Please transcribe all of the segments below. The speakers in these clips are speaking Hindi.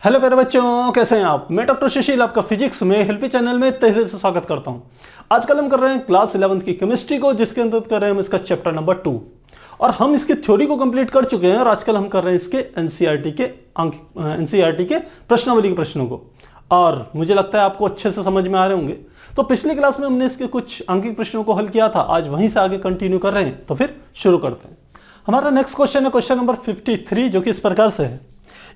हेलो प्यारे बच्चों, कैसे हैं आप। मैं डॉक्टर सुशील आपका फिजिक्स में हेल्पी चैनल में तहे दिल से स्वागत करता हूं। आजकल हम कर रहे हैं क्लास 11th की केमिस्ट्री को, जिसके अंदर कर रहे हैं हम इसका चैप्टर नंबर 2 और हम इसकी थ्योरी को कंप्लीट कर चुके हैं और आजकल हम कर रहे हैं इसके एनसीईआरटी के प्रश्नावली के प्रश्नों को, और मुझे लगता है आपको अच्छे से समझ में आ रहे होंगे। तो पिछली क्लास में हमने इसके कुछ अंकित प्रश्नों को हल किया था, आज वहीं से आगे कंटिन्यू कर रहे हैं। तो फिर शुरू करते हैं। हमारा नेक्स्ट क्वेश्चन है क्वेश्चन नंबर 53, जो कि इस प्रकार से है।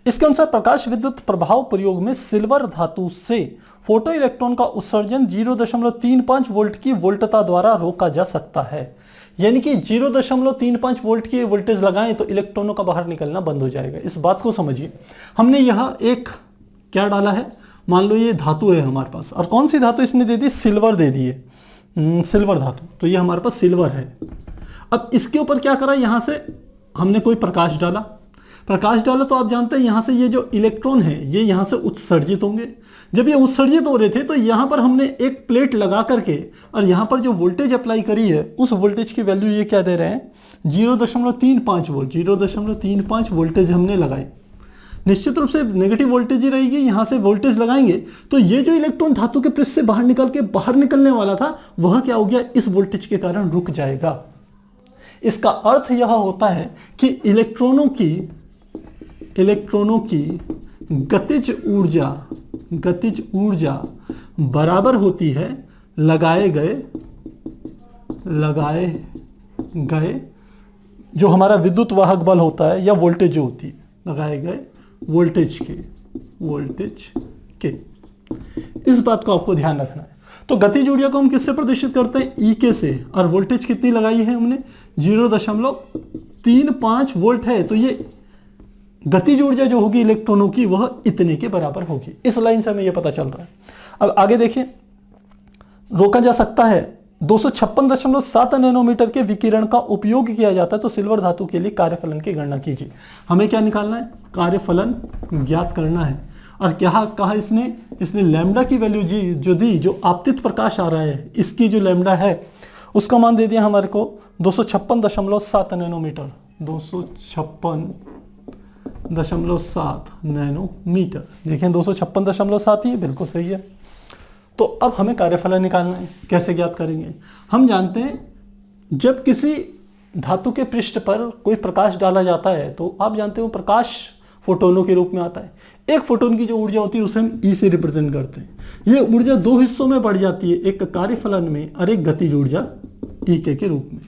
इसके अनुसार प्रकाश विद्युत प्रभाव प्रयोग में सिल्वर धातु से फोटो इलेक्ट्रॉन का उत्सर्जन 0.35 वोल्ट की वोल्टता द्वारा रोका जा सकता है। यानी कि 0.35 वोल्ट की वोल्टेज लगाएं तो इलेक्ट्रॉनों का बाहर निकलना बंद हो जाएगा। इस बात को समझिए। हमने यह एक क्या डाला है, मान लो ये धातु है हमारे पास, और कौन सी धातु इसने दे दी, सिल्वर दे दी है, सिल्वर धातु। तो ये हमारे पास सिल्वर है। अब इसके ऊपर क्या करा, यहां से हमने कोई प्रकाश डाला तो आप जानते हैं यहां से ये जो इलेक्ट्रॉन है ये यहां से उत्सर्जित होंगे। जब ये उत्सर्जित हो रहे थे तो यहां पर हमने एक प्लेट लगा करके और यहां पर जो वोल्टेज अप्लाई करी है उस वोल्टेज की वैल्यू ये क्या दे रहे हैं, 0.35 वोल्ट। 0.35 वोल्टेज हमने लगाई। निश्चित रूप से नेगेटिव वोल्टेज ही रहेगी। यहां से वोल्टेज लगाएंगे तो ये जो इलेक्ट्रॉन धातु के पृष्ठ से बाहर निकलने वाला था वह क्या हो गया, इस वोल्टेज के कारण रुक जाएगा। इसका अर्थ यह होता है कि इलेक्ट्रॉनों की गतिज ऊर्जा बराबर होती है लगाए गए जो हमारा विद्युत वाहक बल होता है या वोल्टेज जो होती है, लगाए गए वोल्टेज के। इस बात को आपको ध्यान रखना है। तो गतिज ऊर्जा को हम किससे प्रदर्शित करते हैं, ई के से, और वोल्टेज कितनी लगाई है हमने, 0.35 वोल्ट है। तो ये गतिज ऊर्जा जो होगी इलेक्ट्रॉनों की वह इतने के बराबर होगी। इस लाइन से हमें यह पता चल रहा है। अब आगे देखिए, रोका जा सकता है 256.7 नैनोमीटर के विकिरण का उपयोग किया जाता है। तो सिल्वर धातु के लिए कार्यफलन की गणना कीजिए। हमें क्या निकालना है, कार्यफलन ज्ञात करना है। और क्या कहा इसने लैम्डा की वैल्यू जो दी, जो आपतित प्रकाश आ रहा है इसकी जो लैम्डा है उसका मान दे दिया हमारे को 256.7 नैनोमीटर। 256.7 नैनोमीटर। देखें 256.7 ही बिल्कुल सही है। तो अब हमें कार्यफलन निकालना है। कैसे ज्ञात करेंगे, हम जानते हैं जब किसी धातु के पृष्ठ पर कोई प्रकाश डाला जाता है तो आप जानते हो प्रकाश फोटोनों के रूप में आता है। एक फोटोन की जो ऊर्जा होती है उसे हम ई से रिप्रेजेंट करते हैं। यह ऊर्जा दो हिस्सों में बढ़ जाती है, एक कार्यफलन में और एक गतिज ऊर्जा ई के रूप में।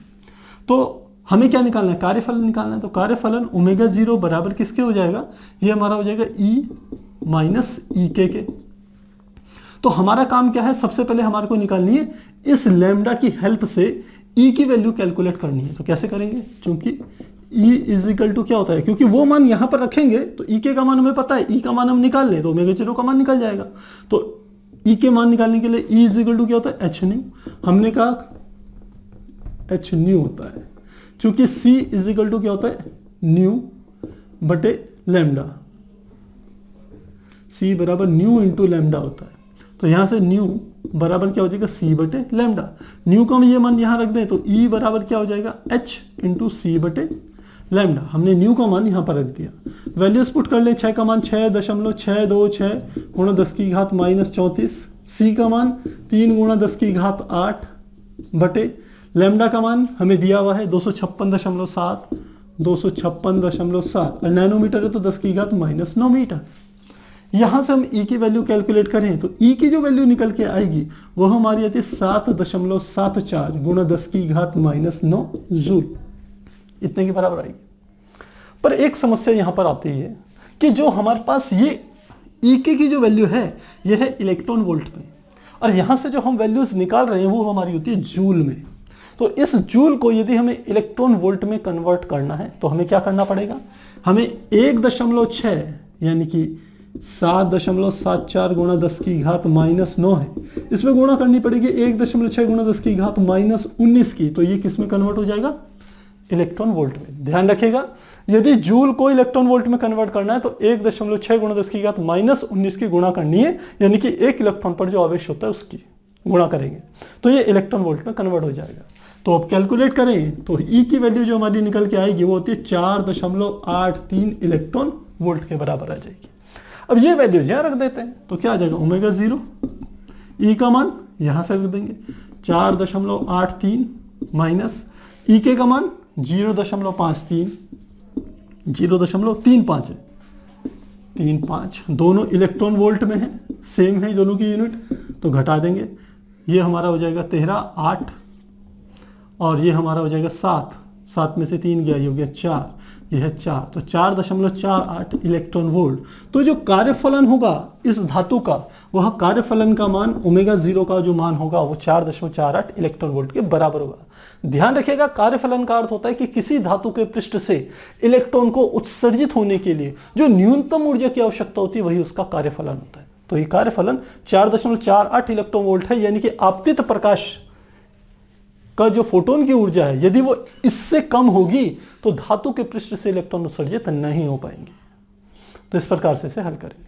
तो हमें क्या निकालना है, कार्यफलन निकालना है। तो कार्यफलन ओमेगा 0 बराबर किसके हो जाएगा, ये हमारा हो जाएगा ई माइनस ई के। तो हमारा काम क्या है, सबसे पहले हमारे को निकालनी है इस लैम्डा की हेल्प से ई की वैल्यू कैलकुलेट करनी है। तो कैसे करेंगे, चूंकि ई इज इक्वल टू क्या होता है, क्योंकि वो मान यहां पर रखेंगे तो ई के का मान हमें पता है, ई का मान हम निकाल लें तो ओमेगा 0 का मान निकल जाएगा। तो ई के मान निकालने के लिए ई इज इक्वल टू क्या होता है, एच न्यू। हमने कहा एच न्यू होता है, चूंकि C इज इक्वल टू क्या होता है, न्यू बटे लैम्डा। C बराबर न्यू इंटू लैम्डा होता है। तो यहां से न्यू बराबर क्या हो जाएगा, C बटे लैम्डा। न्यू का हम ये मान यहां रख दें तो E बराबर क्या हो जाएगा, H इंटू C बटे लैम्डा। हमने न्यू का मान यहां पर रख दिया। वैल्यूज पुट कर ले, 6 का मान 6.626 गुणा 10 की घात -34, C का मान 3 गुणा 10 की घात 8 बटे लैम्डा का मान हमें दिया हुआ है 256.7 और नैनोमीटर है तो 10 की घात -9 मीटर। यहां से हम ई की वैल्यू कैलकुलेट करें तो ई की जो वैल्यू निकल के आएगी वह हमारी आती है 7.74 गुणा 10 की घात -9 जूल, इतने के बराबर आएगी। पर एक समस्या यहां पर आती है कि जो हमारे पास ये ई की जो वैल्यू है यह है इलेक्ट्रॉन वोल्ट में, और यहां से जो हम वैल्यूज निकाल रहे हैं वो हमारी होती है जूल में। तो इस जूल को यदि हमें इलेक्ट्रॉन वोल्ट में कन्वर्ट करना है तो हमें क्या करना पड़ेगा, हमें 1.6 यानी कि 7.74 गुणा 10 की घात -9 है, इसमें गुणा करनी पड़ेगी 1.6 गुणा 10 की घात -19 की। तो ये किस में कन्वर्ट हो जाएगा, इलेक्ट्रॉन वोल्ट में। ध्यान रखिएगा, यदि जूल को इलेक्ट्रॉन वोल्ट में कन्वर्ट करना है तो 1.6 गुणा 10 की घात -19 की गुणा करनी है, यानी कि एक इलेक्ट्रॉन पर जो आवेश होता है उसकी गुणा करेंगे तो ये इलेक्ट्रॉन वोल्ट में कन्वर्ट हो जाएगा। तो अब कैलकुलेट करें तो ई की वैल्यू जो हमारी निकल के आएगी वो होती है 4.83 इलेक्ट्रॉन वोल्ट के बराबर आ जाएगी। अब ये वैल्यूज यहां रख देते हैं तो क्या आ जाएगा ओमेगा 0, ई का मान यहां से रख देंगे 4.83 माइनस ई के का मान 0.53 0.35 है 35, दोनों इलेक्ट्रॉन वोल्ट में है, सेम है दोनों की यूनिट, तो घटा देंगे, ये हमारा हो जाएगा 13, 8 और ये हमारा हो जाएगा 7, 7 में से 3 गया, ये हो गया 4, ये है 4, तो 4.48 इलेक्ट्रॉन वोल्ट। तो जो कार्यफलन होगा इस धातु का, वह कार्यफलन का मान ओमेगा 0 का जो मान होगा वो 4.48 इलेक्ट्रॉन वोल्ट के बराबर होगा। ध्यान रखिएगा, कार्यफलन का अर्थ होता है कि किसी धातु के पृष्ठ से इलेक्ट्रॉन को उत्सर्जित होने के लिए जो न्यूनतम ऊर्जा की आवश्यकता होती है वही उसका कार्यफलन होता है। तो ये कार्यफलन 4.48 इलेक्ट्रॉन वोल्ट है, यानी कि आपतित प्रकाश का जो फोटोन की ऊर्जा है यदि वो इससे कम होगी तो धातु के पृष्ठ से इलेक्ट्रॉन उत्सर्जित नहीं हो पाएंगे। तो इस प्रकार से इसे हल करेंगे।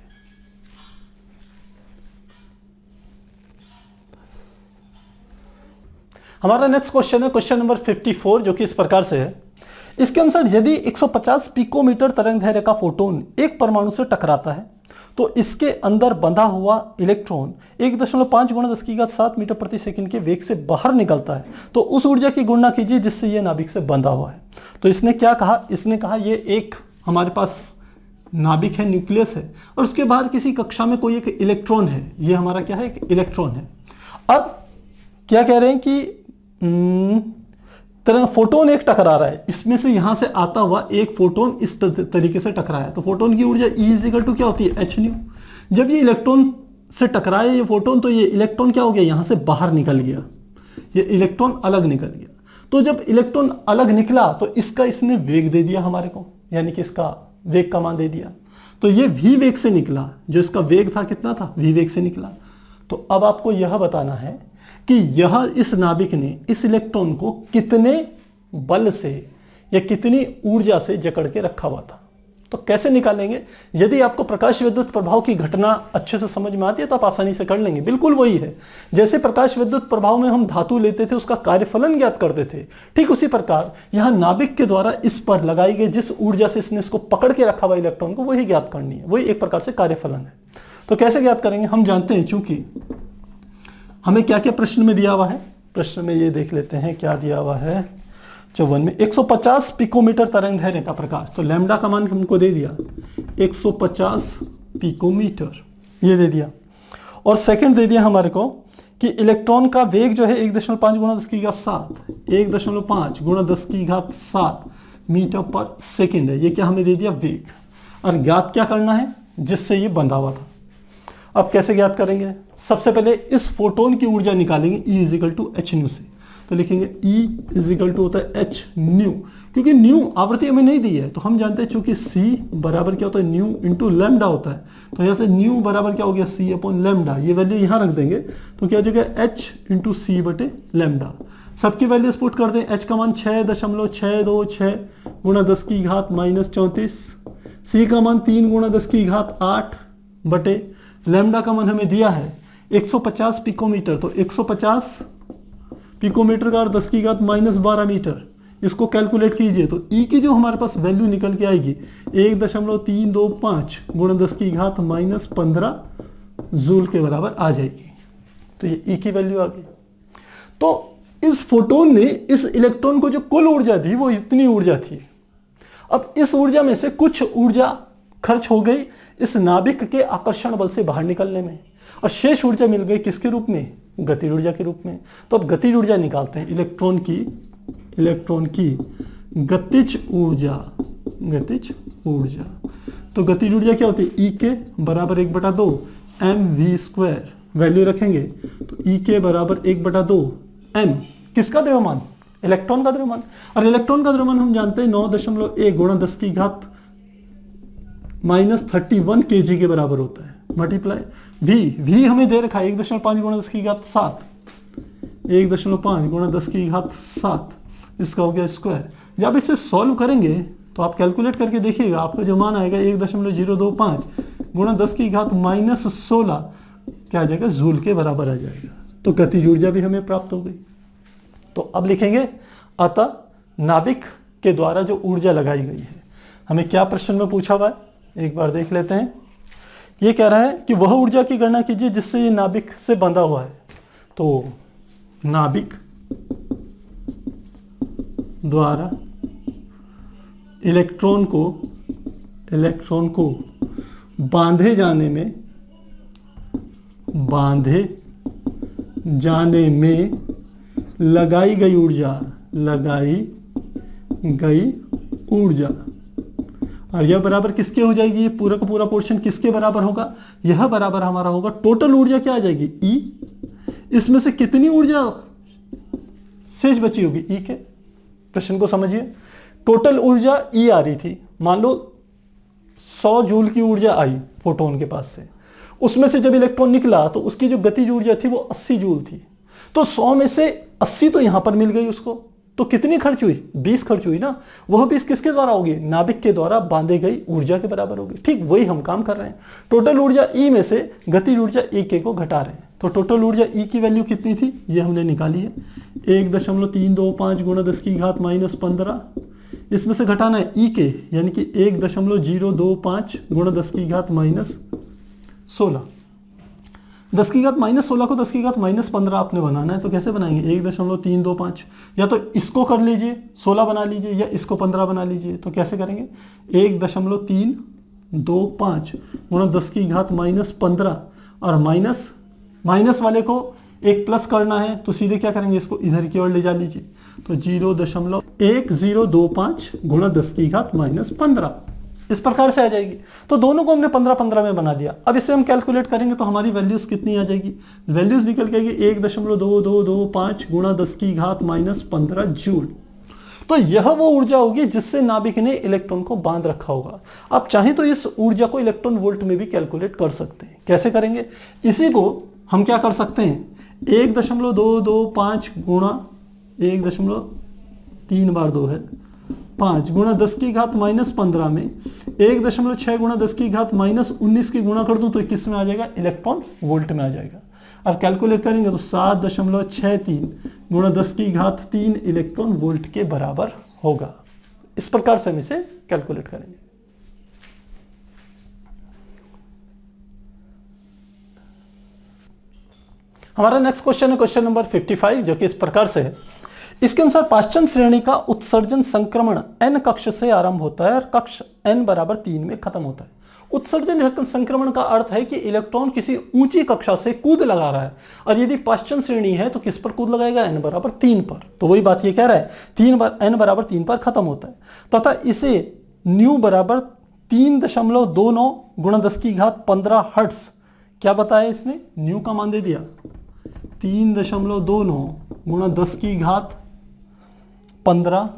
हमारा नेक्स्ट क्वेश्चन है क्वेश्चन नंबर 54, जो कि इस प्रकार से है। इसके अनुसार यदि 150 पिकोमीटर तरंगदैर्घ्य का फोटोन एक परमाणु से टकराता है तो इसके अंदर बंधा हुआ इलेक्ट्रॉन 1.5 × 10⁻7 मीटर प्रति सेकंड के वेग से बाहर निकलता है, तो उस ऊर्जा की गणना कीजिए जिससे यह नाभिक से बंधा हुआ है। तो इसने क्या कहा, इसने कहा ये एक हमारे पास नाभिक है, न्यूक्लियस है, और उसके बाहर किसी कक्षा में कोई एक इलेक्ट्रॉन है, ये हमारा क्या है, एक इलेक्ट्रॉन है। अब क्या कह रहे हैं कि फोटोन एक टकरा रहा है, इसमें से यहां से आता हुआ एक फोटोन इस तरीके से टकराया है, तो फोटोन की ऊर्जा E = क्या होती है, h न्यू। जब ये इलेक्ट्रॉन से टकराया ये फोटोन, तो ये इलेक्ट्रॉन क्या हो गया, यहां से बाहर निकल गया, ये इलेक्ट्रॉन अलग निकल गया। तो जब इलेक्ट्रॉन अलग निकला तो इसका इसने वेग दे दिया हमारे को, यानी कि इसका वेग का मान दे दिया, तो ये v वेग से निकला, जो इसका वेग था कितना था, v वेग से निकला। तो अब आपको यह बताना है कि यह इस नाभिक ने इस इलेक्ट्रॉन को कितने बल से या कितनी ऊर्जा से जकड़ के रखा हुआ था। तो कैसे निकालेंगे, यदि आपको प्रकाश विद्युत प्रभाव की घटना अच्छे से समझ में आती है तो आप आसानी से कर लेंगे। बिल्कुल वही है, जैसे प्रकाश विद्युत प्रभाव में हम धातु लेते थे उसका कार्यफलन ज्ञात करते थे, ठीक उसी प्रकार यहां नाभिक के द्वारा इस पर लगाई गई जिस ऊर्जा से इसने इसको पकड़ के रखा हुआ इलेक्ट्रॉन को, वही ज्ञात करनी है, वही एक प्रकार से कार्यफलन है। तो कैसे ज्ञात करेंगे, हम जानते हैं, चूंकि हमें क्या क्या प्रश्न में दिया हुआ है, प्रश्न में ये देख लेते हैं क्या दिया हुआ है 54 में, 150 पिकोमीटर तरंगदैर्घ्य का प्रकाश, तो लैम्डा का मान हमको दे दिया 150 पिकोमीटर, ये दे दिया, और सेकंड दे दिया हमारे को कि इलेक्ट्रॉन का वेग जो है 1.5 × 10⁻7 मीटर पर सेकंड है, ये क्या हमें दे दिया, वेग, और ज्ञात क्या करना है, जिससे ये बंधा हुआ था। अब कैसे ज्ञात करेंगे, सबसे पहले इस फोटोन की ऊर्जा निकालेंगे E = h न्यू से, तो लिखेंगे E होता है h न्यू, क्योंकि न्यू आवृत्ति हमें नहीं दी है, तो हम जानते हैं चूंकि C बराबर क्या होता है, न्यू इंटू लैम्डा होता है, तो यहाँ से न्यू बराबर क्या हो गया, C/λ, ये वैल्यू यहाँ रख देंगे, तो क्या हो जाएगा h × C/λ। सबकी वैल्यूज पुट कर दें, h का मान 6.626 × 10⁻34, C का मान 3 × 10⁸ बटे लैम्डा का मान हमें दिया है 150 पिकोमीटर, तो 150 पिकोमीटर का 10⁻12 मीटर, इसको कैलकुलेट कीजिए तो E की जो हमारे पास वैल्यू निकल के आएगी 1.325 × 10⁻15 जूल के बराबर आ जाएगी। तो ये E की वैल्यू आ गई। तो इस फोटोन ने इस इलेक्ट्रॉन को जो कुल ऊर्जा दी वो इतनी ऊर्जा थी। अब इस ऊर्जा में से कुछ ऊर्जा खर्च हो गई इस नाभिक के आकर्षण बल से बाहर निकलने में, और शेष ऊर्जा मिल गई किसके रूप में, गतिज ऊर्जा के रूप में। तो अब गतिज ऊर्जा निकालते हैं, इलेक्ट्रॉन की गतिज ऊर्जा। तो गतिज ऊर्जा क्या होती है, E के बराबर 1/2 mv², वैल्यू रखेंगे तो E के बराबर 1/2 m, किसका द्रव्यमान, इलेक्ट्रॉन का द्रव्यमान, और इलेक्ट्रॉन का द्रव्यमान हम जानते हैं 9.1 × 10⁻31 kg के बराबर होता है, मल्टीप्लाई v हमें दे रखा है 1.5 × 10⁻7, इसका हो गया स्क्वायर। जब इसे सॉल्व करेंगे तो आप कैलकुलेट करके देखिएगा, आपका जो मान आएगा 1.025 × 10⁻16 क्या आ जाएगा, जूल के बराबर आ जाएगा। तो गतिज ऊर्जा भी हमें प्राप्त हो गई। तो अब लिखेंगे, अतः नाभिक के द्वारा जो ऊर्जा लगाई गई है, हमें क्या प्रश्न में पूछा हुआ है, एक बार देख लेते हैं। ये कह रहा है कि वह ऊर्जा की गणना कीजिए जिससे ये नाभिक से बंधा हुआ है। तो नाभिक द्वारा इलेक्ट्रॉन को बांधे जाने में लगाई गई ऊर्जा और यह बराबर किसके हो जाएगी, ये पूरा का पूरा पोर्शन किसके बराबर होगा, यह बराबर हमारा होगा टोटल ऊर्जा क्या आ जाएगी E। इसमें से कितनी ऊर्जा शेष बची होगी E के, प्रश्न को समझिए। टोटल ऊर्जा E आ रही थी, मान लो 100 जूल की ऊर्जा आई फोटोन के पास से, उसमें से जब इलेक्ट्रॉन निकला तो उसकी जो गतिज ऊर्जा थी वो 80 जूल थी। तो 100 में से 80 तो यहां पर मिल गई उसको, तो कितनी खर्च हुई, 20 खर्च हुई ना। वह 20 किसके द्वारा होगी, नाभिक के द्वारा बांधे गई ऊर्जा के बराबर होगी। ठीक वही हम काम कर रहे हैं। टोटल ऊर्जा E में से गतिज ऊर्जा E को घटा रहे हैं। तो टोटल ऊर्जा E की वैल्यू कितनी थी, ये हमने निकाली है 1.325 गुणा 10 की घात -15। इसमें से घटाना है E के, यानी कि 1.025 गुणा 10 की घात -16। 10 की घात -16 को 10 की घात -15 आपने बनाना है, तो कैसे बनाएंगे, 1.325, या तो इसको कर लीजिए 16 बना लीजिए या इसको 15 बना लीजिए। तो कैसे करेंगे, 1.325 गुणा 10 की घात -15 और माइनस वाले को एक प्लस करना है, तो सीधे क्या करेंगे, इसको इधर की ओर ले जा लीजिए। तो 0.1025 गुणा 10 की घात -15 इस प्रकार से आ जाएगी। तो दोनों को हमने 15-15 में बना दिया। अब इसे हम कैलकुलेट करेंगे तो हमारी वैल्यूज कितनी आ जाएगी, वैल्यूज निकल के आएगी 1.2225 गुणा 10 की घात -15 जूल। तो यह वो ऊर्जा होगी जिससे नाभिक ने इलेक्ट्रॉन को बांध रखा होगा। आप चाहें तो इस ऊर्जा को इलेक्ट्रॉन वोल्ट में भी कैलकुलेट कर सकते हैं। कैसे करेंगे, इसी को हम क्या कर सकते हैं, 1.225 गुणा 1.3 बार 2 है 5 गुणा 10 की घात -15 में 1.6 गुणा 10 की घात -19 की गुणा कर दूं तो किस में आ जाएगा, इलेक्ट्रॉन वोल्ट में आ जाएगा। अब कैलकुलेट करेंगे तो 7.63 गुणा 10 की घात 3 इलेक्ट्रॉन वोल्ट के बराबर होगा। इस प्रकार से हम इसे कैलकुलेट करेंगे। हमारा नेक्स्ट क्वेश्चन है क्वेश्चन नंबर 55, जो कि इस प्रकार से है। इसके अनुसार पाश्चन श्रेणी का उत्सर्जन संक्रमण n कक्ष से आरंभ होता है और कक्ष n बराबर 3 में खत्म होता है। उत्सर्जन संक्रमण का अर्थ है कि इलेक्ट्रॉन किसी ऊंची कक्षा से कूद लगा रहा है, और यदि पाश्चन श्रेणी है तो किस पर कूद लगाएगा, n बराबर 3 पर। तो वही बात ये कह रहा है, n बराबर 3 पर खत्म होता है, तथा इसे न्यू बराबर 3.29 गुणा 10 की घात 15 हर्ट्ज, क्या बताया इसने, न्यू का मान दे दिया 3.29 गुणा 10 की घात 15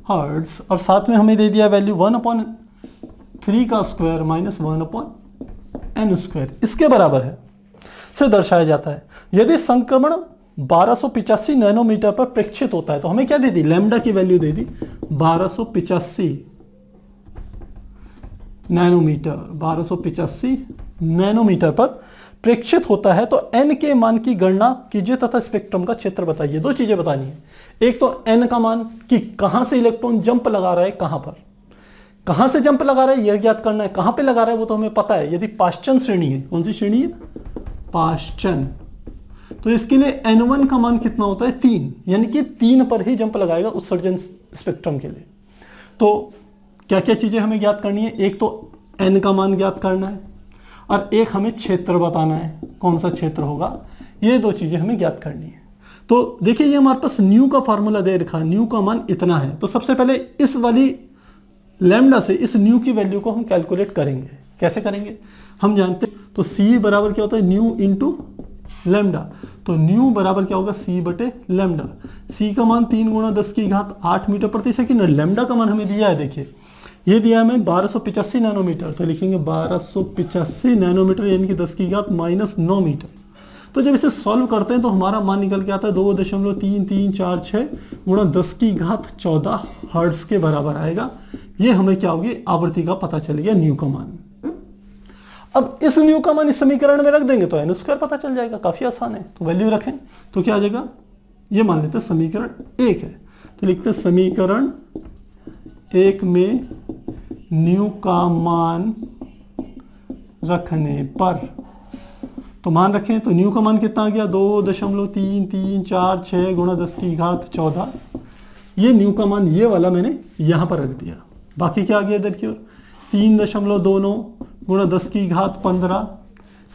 हर्ट्ज, और साथ में हमें दे दिया वैल्यू 1/3 का स्क्वायर माइनस 1/n स्क्वायर, इसके बराबर है से दर्शाया जाता है। यदि संक्रमण 1285 नैनोमीटर पर प्रेक्षित होता है, तो हमें क्या दे दी, लैम्डा की वैल्यू दे दी 1285 नैनोमीटर पर प्रेक्षित होता है, तो n के मान की गणना कीजिए तथा स्पेक्ट्रम का क्षेत्र बताइए। दो चीजें बतानी है, एक तो n का मान कि कहां से इलेक्ट्रॉन जंप लगा रहा है, कहां से जंप लगा रहा है यह ज्ञात करना है, कहां पे लगा रहा है वो तो हमें पता है। यदि पाश्चन श्रेणी है, कौन सी श्रेणी है, पाश्चन, तो इसके लिए n1 का मान कितना होता है 3, यानी कि 3 पर ही जंप लगाएगा उत्सर्जन स्पेक्ट्रम के लिए। तो क्या क्या चीजें हमें ज्ञात करनी है, एक तो n का मान ज्ञात करना है और एक हमें क्षेत्र बताना है, कौन सा क्षेत्र होगा, ये दो चीजें हमें ज्ञात करनी है। तो देखिए ये हमारे पास न्यू का फॉर्मूला दे रखा है, न्यू का मान इतना है। तो सबसे पहले इस वाली लैम्डा से इस न्यू की वैल्यू को हम कैलकुलेट करेंगे। कैसे करेंगे, हम जानते हैं, तो C बराबर क्या होता है, न्यू इंटू लैम्डा। तो न्यू बराबर क्या होगा, C बटे लैम्डा। C का मान 3 गुणा 10 की घात 8 मीटर प्रति सेकंड, लैम्डा का मान हमें दिया है, देखिए ये दिया हमें 1285 नैनोमीटर, तो लिखेंगे 1285 नैनोमीटर यानी कि 10 की घात -9 मीटर। तो जब इसे सॉल्व करते हैं तो हमारा मान निकल के आता है 2.3346 गुणा 10 की घात 14 हर्ट्ज के बराबर आएगा। ये हमें क्या होगी, आवृत्ति का पता चल गया, न्यू का मान। अब इस न्यू का मान इस समीकरण में रख देंगे तो n स्क्वायर पता चल जाएगा, काफी आसान है। तो वैल्यू रखें तो क्या आ जाएगा, ये मान लेते हैं समीकरण 1 है, तो लिखते हैं समीकरण 1 में न्यू का मान रखने पर, तो मान रखें तो न्यू का मान कितना आ गया 2.3346 गुणा 10 की घात 14। ये न्यू का मान ये वाला मैंने यहाँ पर रख दिया। बाकी क्या आ गया इधर की ओर 3.29 गुणा 10 की घात 15,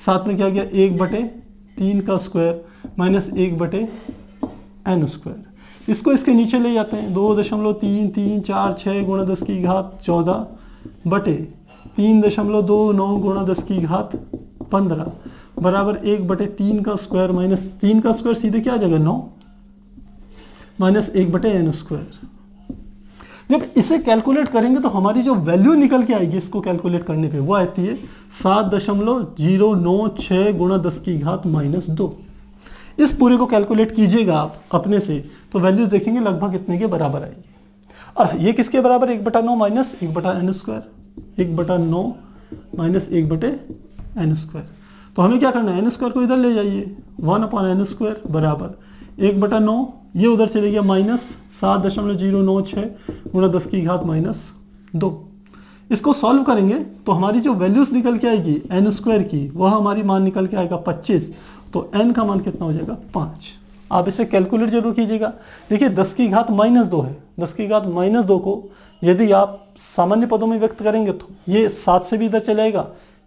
साथ में क्या गया 1/3 का स्क्वायर माइनस 1/n स्क्वायर। इसको इसके नीचे ले जाते हैं 2.3346 गुणा 10 की घात 14 बटे 3.29 गुणा 10 की घात 15 बराबर 1/3 का स्क्वायर माइनस 3 का स्क्वायर सीधे क्या आ जाएगा 9 माइनस 1/n स्क्वायर। जब इसे कैलकुलेट करेंगे तो हमारी जो वैल्यू निकल के आएगी इसको कैलकुलेट करने पे वो आती है 7.096 गुणा 10 की घात -2। इस पूरे को कैलकुलेट कीजिएगा आप अपने से तो वैल्यूज देखेंगे लगभग इतने के बराबर आएगी। और ये किसके बराबर 1/9 minus 1/n square, 1/9 minus 1/n square. तो हमें क्या करना है n स्क्वायर को इधर ले जाइए 1/n स्क्वायर बराबर 1/9 ये उधर चले गया माइनस 7.096 गुणा 10 की घात -2। इसको सॉल्व करेंगे तो हमारी जो वैल्यूज निकल के आएगी n स्क्वायर की वह हमारी मान निकल के आएगा 25। तो n का मान कितना हो जाएगा 5। आप इसे कैलकुलेट जरूर कीजिएगा। देखिए 10 की घात -2 है, 10 की घात -2 को यदि आप सामान्य पदों में व्यक्त करेंगे तो ये 7 से भी इधर चलेगा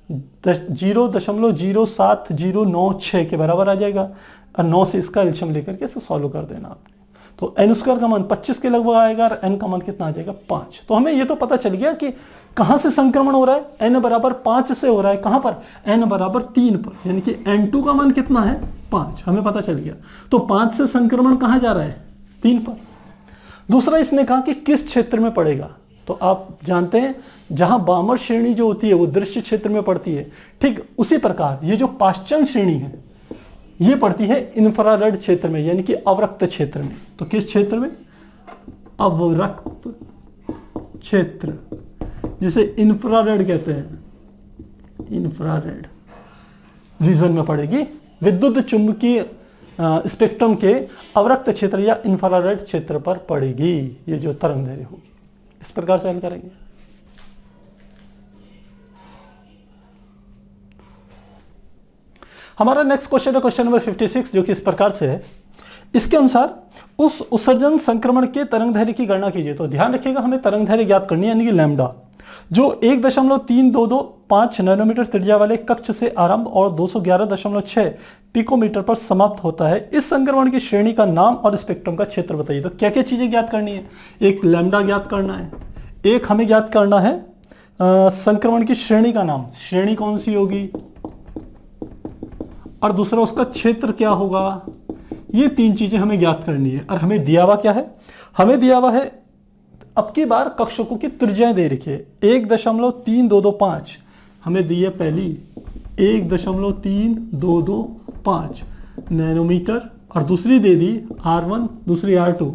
0.07096 के बराबर आ जाएगा और 9 से इसका एलसीएम लेकर के इसे सॉल्व कर देना आपने। तो n स्क्वायर का मान 25 के लगभग आएगा और n का मान कितना आ जाएगा 5। तो हमें ये तो पता चल गया कि कहां से संक्रमण हो रहा है n बराबर 5 से हो रहा है, कहां पर n बराबर 3 पर, यानी कि n2 का मान कितना है 5 हमें पता चल गया। तो 5 से संक्रमण कहां जा रहा है 3 पर। दूसरा इसने कहा कि किस क्षेत्र में पड़ेगा, तो आप जानते हैं जहां बामर श्रेणी जो होती है वो दृश्य क्षेत्र में पड़ती है, ठीक उसी प्रकार ये जो पाश्चन श्रेणी है ये पड़ती है इंफ्रारेड क्षेत्र में, यानी कि अवरक्त क्षेत्र में। तो किस क्षेत्र में अवरक्त क्षेत्र, जिसे इंफ्रारेड कहते हैं, इंफ्रारेड रीजन में पड़ेगी, विद्युत चुंबकीय स्पेक्ट्रम के अवरक्त क्षेत्र या इंफ्रारेड क्षेत्र पर पड़ेगी ये जो तरंगदैर्घ्य होगी। इस प्रकार से हल करेंगे। हमारा नेक्स्ट क्वेश्चन है क्वेश्चन नंबर 56 जो कि इस प्रकार से है। इसके अनुसार उस उत्सर्जन संक्रमण के तरंगदैर्घ्य की गणना कीजिए। तो ध्यान रखिएगा हमें तरंगदैर्घ्य ज्ञात करनी है, यानी कि लैम्डा, जो 1.3225 नैनोमीटर त्रिज्या वाले कक्ष से आरंभ और 211.6 पिकोमीटर पर समाप्त होता है। इस संक्रमण की श्रेणी का नाम और स्पेक्ट्रम का क्षेत्र बताइए। तो क्या क्या चीजें ज्ञात करनी है, एक लैम्डा ज्ञात करना है, एक हमें ज्ञात करना है संक्रमण की श्रेणी का नाम, श्रेणी कौन सी होगी, और दूसरा उसका क्षेत्र क्या होगा। ये 3 चीजें हमें ज्ञात करनी है। और हमें दिया हुआ क्या है, हमें दिया हुआ है अब की बार कक्षकों की त्रिज्याएं दे रखी है 1.3225 हमें दी है पहली 1.3225 नैनोमीटर, और दूसरी दे दी R1, दूसरी R2,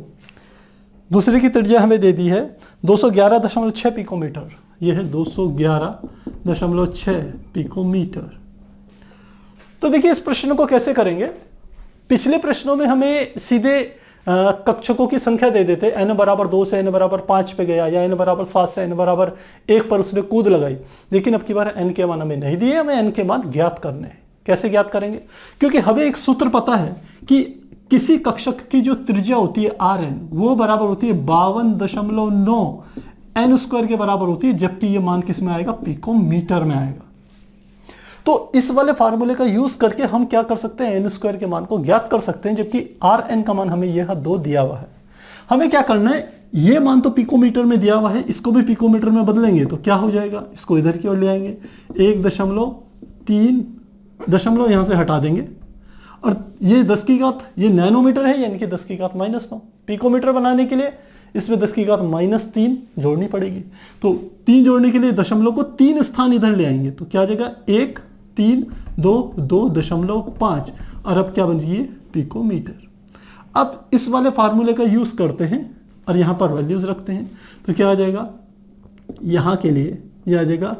दूसरी की त्रिज्या हमें दे दी है 211.6 पिकोमीटर, यह है 211.6 पिकोमीटर। तो देखिए इस प्रश्न को कैसे करेंगे, पिछले प्रश्नों में हमें सीधे कक्षकों की संख्या दे देते, n बराबर 2 से n बराबर 5 पे गया, या n बराबर 7 से n बराबर 1 पर उसने कूद लगाई। लेकिन अब की बार n के मान हमें नहीं दिए, हमें n के मान ज्ञात करने हैं। कैसे ज्ञात करेंगे, क्योंकि हमें एक सूत्र पता है कि किसी कक्षक की जो त्रिज्या होती है Rn वो बराबर होती है 52.9 n स्क्वायर के बराबर होती है, जबकि ये मान किस में आएगा, पिकोमीटर में आएगा। तो इस वाले फार्मूले का यूज करके हम क्या कर सकते हैं, n स्क्वायर के मान को ज्ञात कर सकते हैं, जबकि Rn का मान हमें यह 2 दिया हुआ है। हमें क्या करना है, ये मान तो पिकोमीटर में दिया हुआ है, इसको भी पिकोमीटर में बदलेंगे तो क्या हो जाएगा, इसको इधर की ओर ले आएंगे, 1.3 दशमलव यहां से हटा देंगे, और ये 10 की घात ये नैनोमीटर है, यानी कि 10 की घात -9। पिकोमीटर बनाने के लिए इसमें 10 की घात -3 जोड़नी पड़ेगी। तो 3 जोड़ने के लिए दशमलव को 3 स्थान इधर ले आएंगे, तो क्या आ जाएगा 1 3 2 2.5, और अब क्या बन जाइए पिकोमीटर। अब इस वाले फार्मूले का यूज करते हैं और यहां पर वैल्यूज रखते हैं, तो क्या आ जाएगा, यहां के लिए यह आ जाएगा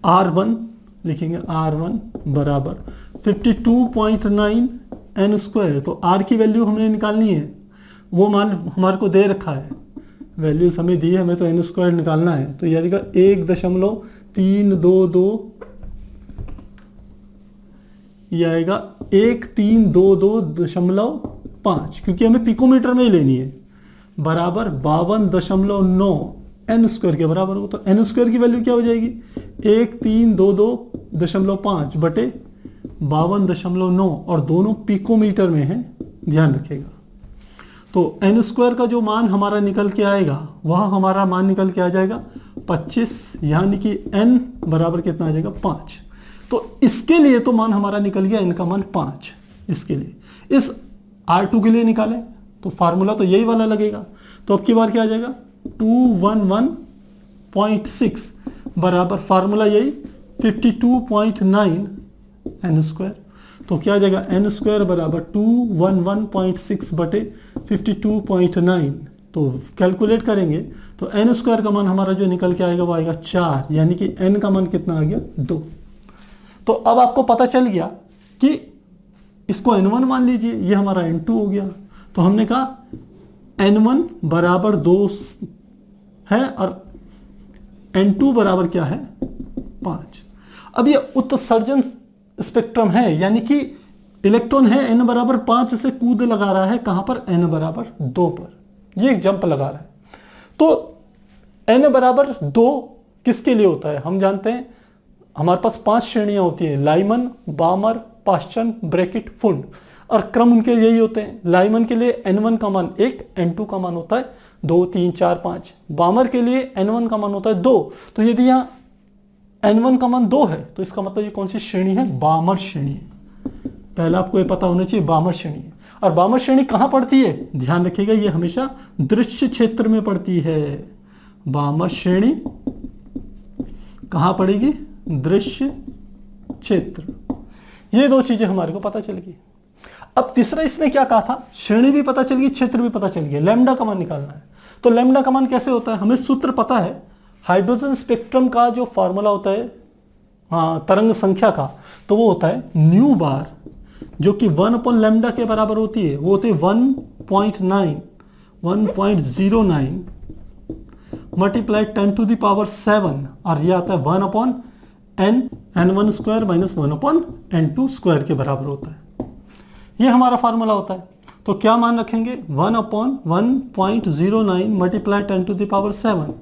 R1 लिखेंगे, R1 बराबर 52.9 n स्क्वायर। तो R की वैल्यू हमने निकालनी है, वो मान हमारे को दे रखा है, वैल्यूज हमें दी है, हमें तो n स्क्वायर निकालना है। तो यह आएगा 1.322 ये आएगा 1322.5, क्योंकि हमें पिकोमीटर में ही लेनी है, बराबर 52.9 एन स्क्वायर के बराबर हो। तो एन स्क्वायर की वैल्यू क्या हो जाएगी, 1322.5 बटे 52.9, और दोनों पिकोमीटर में है, ध्यान रखिएगा। तो एन स्क्वायर का जो मान हमारा निकल के आएगा वह हमारा मान निकल के आ जाएगा 25, यानी कि एन बराबर कितना आ जाएगा 5। तो इसके लिए तो मान हमारा निकल गया, एन का मान 5। इसके लिए इस R2 के लिए निकालें तो फार्मूला तो यही वाला लगेगा। तो अब की बार क्या आ जाएगा 211.6 बराबर फार्मूला यही 52.9 एन स्क्वायर। तो क्या आ जाएगा एन स्क्वायर बराबर 211.6 बटे 52.9। तो कैलकुलेट करेंगे तो एन स्क्वायर का मान हमारा जो निकल के आएगा वो आएगा 4, यानी कि एन का मान कितना आ गया 2। तो अब आपको पता चल गया कि इसको n1 मान लीजिए, ये हमारा n2 हो गया। तो हमने कहा n1 बराबर 2 है और n2 बराबर क्या है 5। अब ये उत्सर्जन स्पेक्ट्रम है, यानी कि इलेक्ट्रॉन है n बराबर 5 से कूद लगा रहा है कहां पर, n बराबर 2 पर, ये एक जंप लगा रहा है। तो n बराबर 2 किसके लिए होता है, हम जानते हैं हमारे पास 5 श्रेणियां होती हैं, लाइमन, बामर, पाश्चन, ब्रैकेट, फुंड, और क्रम उनके यही होते हैं। लाइमन के लिए n1 का मान 1, n2 का मान होता है 2, 3, 4, 5। बामर के लिए n1 का मान होता है 2। तो यदि यहाँ n1 का मान 2 है तो इसका मतलब ये कौन सी श्रेणी है, बामर श्रेणी है। पहले आपको ये पता होना चाहिए बामर श्रेणी है। और बामर श्रेणी कहां पड़ती है, ध्यान रखिएगा, ये हमेशा दृश्य क्षेत्र में पड़ती है। बामर श्रेणी कहां पड़ेगी, दृश्य क्षेत्र। ये दो चीजें हमारे को पता चल गई। अब तीसरा इसने क्या कहा था, श्रेणी भी पता चल गई, क्षेत्र भी पता चल गया, लैम्डा का मान निकालना है। तो लैम्डा का मान कैसे होता है, हमें सूत्र पता है। हाइड्रोजन स्पेक्ट्रम का जो फॉर्मूला होता है तरंग संख्या का, तो वो होता है न्यू बार, जो कि 1/λ के बराबर होती है। वो होते 1.09 मल्टीप्लाई 10⁻⁷, और ये आता है 1/n1² माइनस 1/n2² के बराबर होता है। ये हमारा फार्मूला होता है। तो क्या मान रखेंगे, 1/1.09 मल्टीप्लाई 10⁻⁷,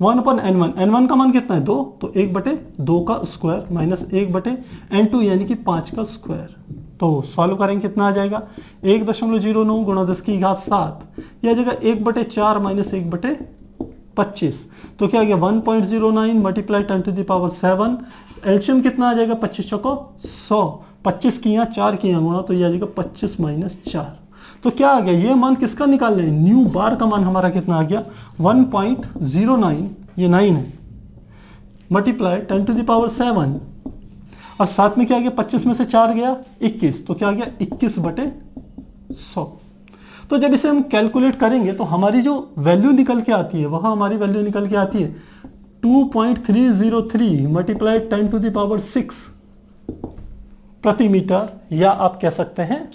1/n1, n1 का मान कितना है 2, तो 1/2 का स्क्वायर माइनस 1/n2 यानी कि 5 का स्क्वायर। तो सॉल्व करेंगे कितना आ जाएगा, 1.09 गुणा 10⁻⁷, यह आ जाएगा 1/4 माइनस 1/25। तो क्या आ गया 1.09 मल्टीप्लाई 10⁻⁷, एलसीएम कितना आ जाएगा 25 चौको 100, 25 किया 4 किया गुणा, तो यह आ जाएगा 25 माइनस 4। तो क्या आ गया, ये मान किसका निकाल रहे हैं, न्यू बार का मान हमारा कितना आ गया 1.09, ये 9 है, मल्टीप्लाई 10⁻⁷, और साथ में क्या आ गया 25 में से 4 गया 21, तो क्या आ गया 21/100। तो जब इसे हम कैलकुलेट करेंगे तो हमारी जो वैल्यू निकल के आती है, वहां हमारी वैल्यू निकल के आती है 2.303 मल्टीप्लाई 10⁶ प्रति मीटर, या आप कह सकते हैं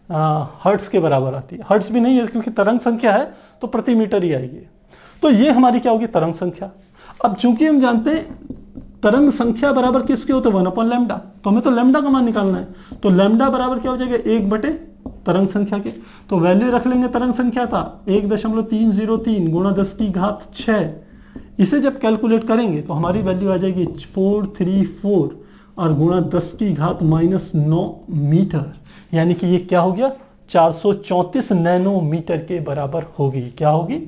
हर्ट्स के बराबर आती है। हर्ट्स भी नहीं है क्योंकि तरंग संख्या है, तो प्रति मीटर ही आएगी। तो ये हमारी क्या होगी, तरंग संख्या। अब चूंकि हम जानते हैं तरंग संख्या बराबर किसके होते हैं, 1/λ, तो हमें तो लैम्डा का मान निकालना है। तो लैम्डा बराबर क्या हो जाएगा 1 तरंग संख्या के। तो वैल्यू रख लेंगे, तरंग संख्या था 1.303 गुणा 10⁶। इसे जब कैलकुलेट करेंगे तो हमारी वैल्यू आ जाएगी 434 और गुणा 10⁻⁻9 मीटर, यानी कि ये क्या हो गया 434 नैनोमीटर के बराबर होगी। क्या होगी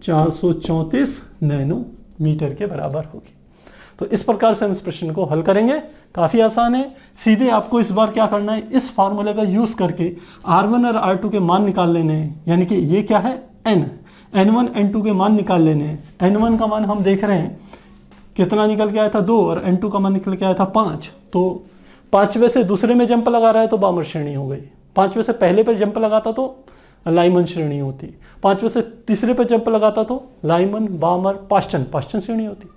434 नैनोमीटर के बराबर होगी। तो इस प्रकार से हम इस प्रश्न को हल करेंगे, काफी आसान है। सीधे आपको इस बार क्या करना है, इस फार्मूले का यूज करके R1 और R2 के मान निकाल लेने हैं, यानी कि ये क्या है n1 n2 के मान निकाल लेने हैं। n1 का मान हम देख रहे हैं कितना निकल के आया था 2, और n2 का मान निकल के आया था 5। तो 5वें से दूसरे में जंप लगा रहा है तो बामर श्रेणी हो गई, 5वें से पहले पर जंप लगाता तो लाइमन श्रेणी होती, 5वें से तीसरे पर जंप लगाता तो लाइमन, बामर, पाश्चन श्रेणी होती।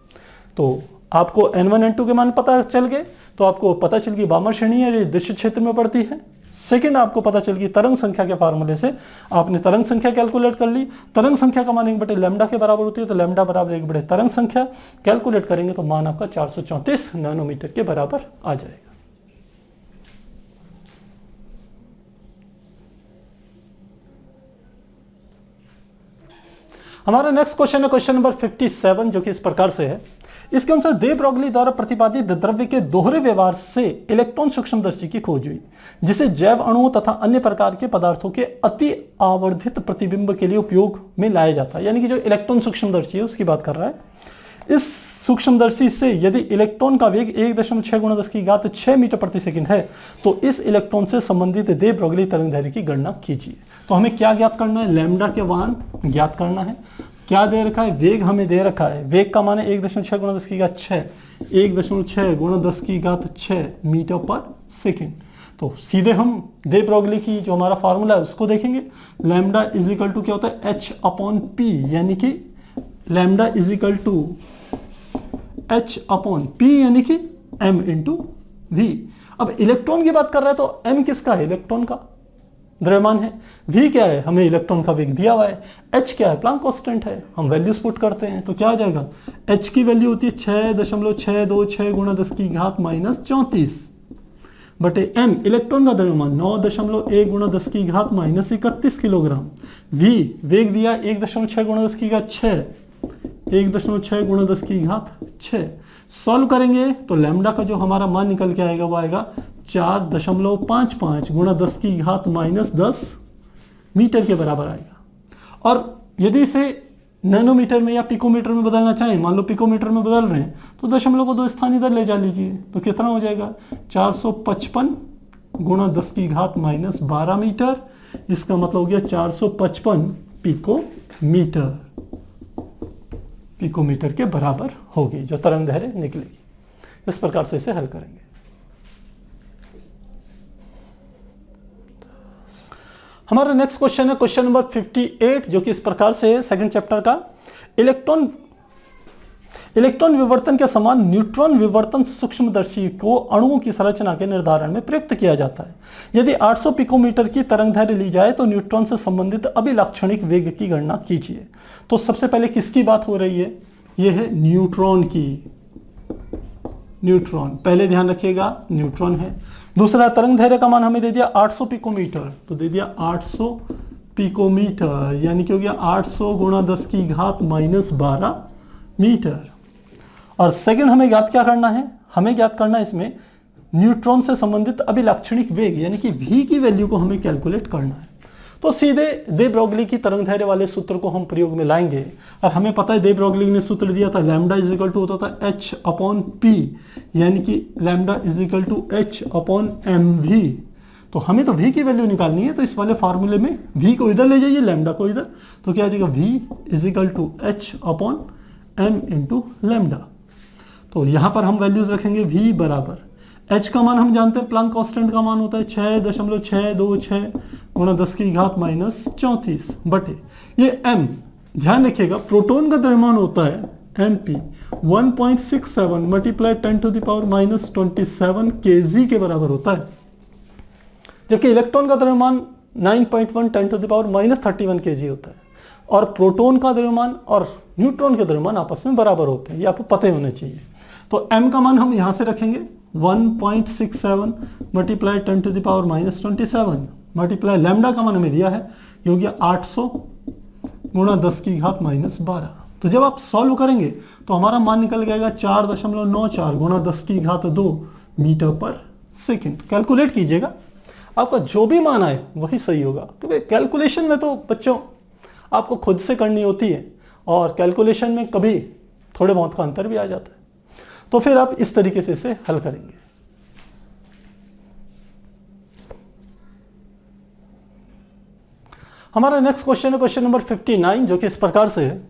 तो आपको n1 n2 के मान पता चल गए, तो आपको पता चल गई बामर श्रेणी है, ये दृश्य क्षेत्र में पड़ती है। सेकंड, आपको पता चल गई तरंग संख्या के फार्मूले से आपने तरंग संख्या कैलकुलेट कर ली। तरंग संख्या का मान 1/λ के बराबर होती है, तो लैम्डा बराबर 1 तरंग संख्या कैलकुलेट करेंगे तो मान आपका 434 नैनोमीटर के बराबर आ जाएगा। हमारा नेक्स्ट क्वेश्चन है क्वेश्चन नंबर 57, जो कि इस प्रकार से है। इसके अनुसार दे ब्रोगली द्वारा प्रतिपादित द्रव्य के दोहरे व्यवहार से इलेक्ट्रॉन सूक्ष्मदर्शी की खोज हुई, जिसे जैव अणुओं तथा अन्य प्रकार के पदार्थों के अति आवर्धित प्रतिबिंब के लिए उपयोग में लाया जाता है। यानी कि जो इलेक्ट्रॉन सूक्ष्मदर्शी है उसकी बात कर रहा है। इस सूक्ष्मदर्शी से यदि इलेक्ट्रॉन का वेग 1.6 × 10⁶ मीटर प्रति सेकंड है तो इस इलेक्ट्रॉन से संबंधित दे ब्रोगली तरंगदैर्घ्य की गणना कीजिए। तो हमें क्या ज्ञात करना है? लैम्डा के मान ज्ञात करना है। क्या दे रखा है? वेग हमें दे रखा है। वेग का मान है 1.6 × 10⁶ 1.6 × 10⁶ मीटर पर सेकंड। तो सीधे हम दे ब्रोगली की जो हमारा फॉर्मूला है उसको देखेंगे। लैम्डा इज इक्वल टू क्या होता है? h/p, यानी कि lambda is equal to h/p यानी कि m × v। अब इलेक्ट्रॉन की बात कर रहा है तो m किसका है? इलेक्ट्रॉन का द्रव्यमान है। v क्या है? हमें इलेक्ट्रॉन का वेग दिया हुआ है। h क्या है? प्लांक कांस्टेंट है। हम वैल्यूज पुट करते हैं तो क्या आ जाएगा? h की वैल्यू होती है 6.626 × 10⁻⁻34 बटे m, इलेक्ट्रॉन का द्रव्यमान 9.1 × 10⁻31 किलोग्राम। v वेग दिया 1.6 × 10⁻6 सॉल्व करेंगे तो लैम्डा का जो हमारा मान निकल के आएगा वो आएगा 4.55 × 10⁻⁻10 मीटर के बराबर आएगा। और यदि इसे नैनोमीटर में या पिकोमीटर में बदलना चाहें, मान लो पिकोमीटर में बदल रहे हैं तो दशमलव को 2 स्थान इधर ले जा लीजिए तो कितना हो जाएगा? 455 × 10⁻12 मीटर। इसका मतलब हो गया 455 पिकोमीटर के बराबर होगी जो तरंगदैर्घ्य निकलेगी। इस प्रकार से इसे हल करेंगे। हमारा नेक्स्ट क्वेश्चन है क्वेश्चन नंबर 58, जो कि इस प्रकार से है। सेकंड चैप्टर का इलेक्ट्रॉन विवर्तन के समान न्यूट्रॉन विवर्तन सूक्ष्मदर्शी को अणुओं की संरचना के निर्धारण में प्रयुक्त किया जाता है। यदि 800 पिकोमीटर की तरंगदैर्घ्य ली जाए तो न्यूट्रॉन से संबंधित अभिलाक्षणिक वेग की गणना कीजिए। तो सबसे पहले किसकी बात हो रही है? यह है न्यूट्रॉन की। न्यूट्रॉन पहले ध्यान रखिएगा, न्यूट्रॉन है। दूसरा, तरंगदैर्घ्य का मान हमें दे दिया 800 पिकोमीटर, तो दे दिया 800 पिकोमीटर यानी कि हो गया 800 × 10⁻12 मीटर। और सेकंड हमें ज्ञात क्या करना है? हमें ज्ञात करना है इसमें न्यूट्रॉन से संबंधित अभिलाक्षणिक वेग यानी कि v की वैल्यू को हमें कैलकुलेट करना है। तो सीधे दे ब्रोगली की तरंगदैर्घ्य वाले सूत्र को हम प्रयोग में लाएंगे। और हमें पता है दे ब्रोगली ने सूत्र दिया था लैम्डा इज इक्वल टू होता था h/p, यानी कि lambda is equal to h/mv। तो हमें तो v की वैल्यू निकालनी है, तो इस वाले फार्मूले में v को इधर ले जाइए, लैम्डा को इधर, तो क्या आ जाएगा? v is equal to h/m × lambda. तो यहां पर हम वैल्यूज रखेंगे v बराबर h का मान हम जानते हैं, प्लांक कांस्टेंट का मान होता है 6.626 × 10⁻⁻34 बटे ये m। ध्यान रखिएगा प्रोटॉन का द्रव्यमान होता है mp 1.67 मल्टीप्लाई 10⁻⁻27 kg के बराबर होता है, जबकि इलेक्ट्रॉन का द्रव्यमान 9.1 10⁻31 kg होता है। और प्रोटॉन का द्रव्यमान और न्यूट्रॉन के द्रव्यमान आपस में बराबर होते हैं, ये आपको पता होने चाहिए। तो m का मान हम यहां से रखेंगे 1.67 मल्टीप्लाई 10⁻⁻27 मल्टीप्लाई लैम्डा का मान हमें दिया है, ये हो गया 800 × 10⁻12। तो जब आप सॉल्व करेंगे तो हमारा मान निकल जाएगा 4.94 × 10⁻2 मीटर पर सेकंड। कैलकुलेट कीजिएगा, आपका जो भी मान आए वही सही होगा, क्योंकि कैलकुलेशन में तो बच्चों आपको खुद से करनी होती है और कैलकुलेशन में कभी थोड़े बहुत का अंतर भी आ जाता है। तो फिर आप इस तरीके से इसे हल करेंगे। हमारा नेक्स्ट क्वेश्चन है क्वेश्चन नंबर 59, जो कि इस प्रकार से है।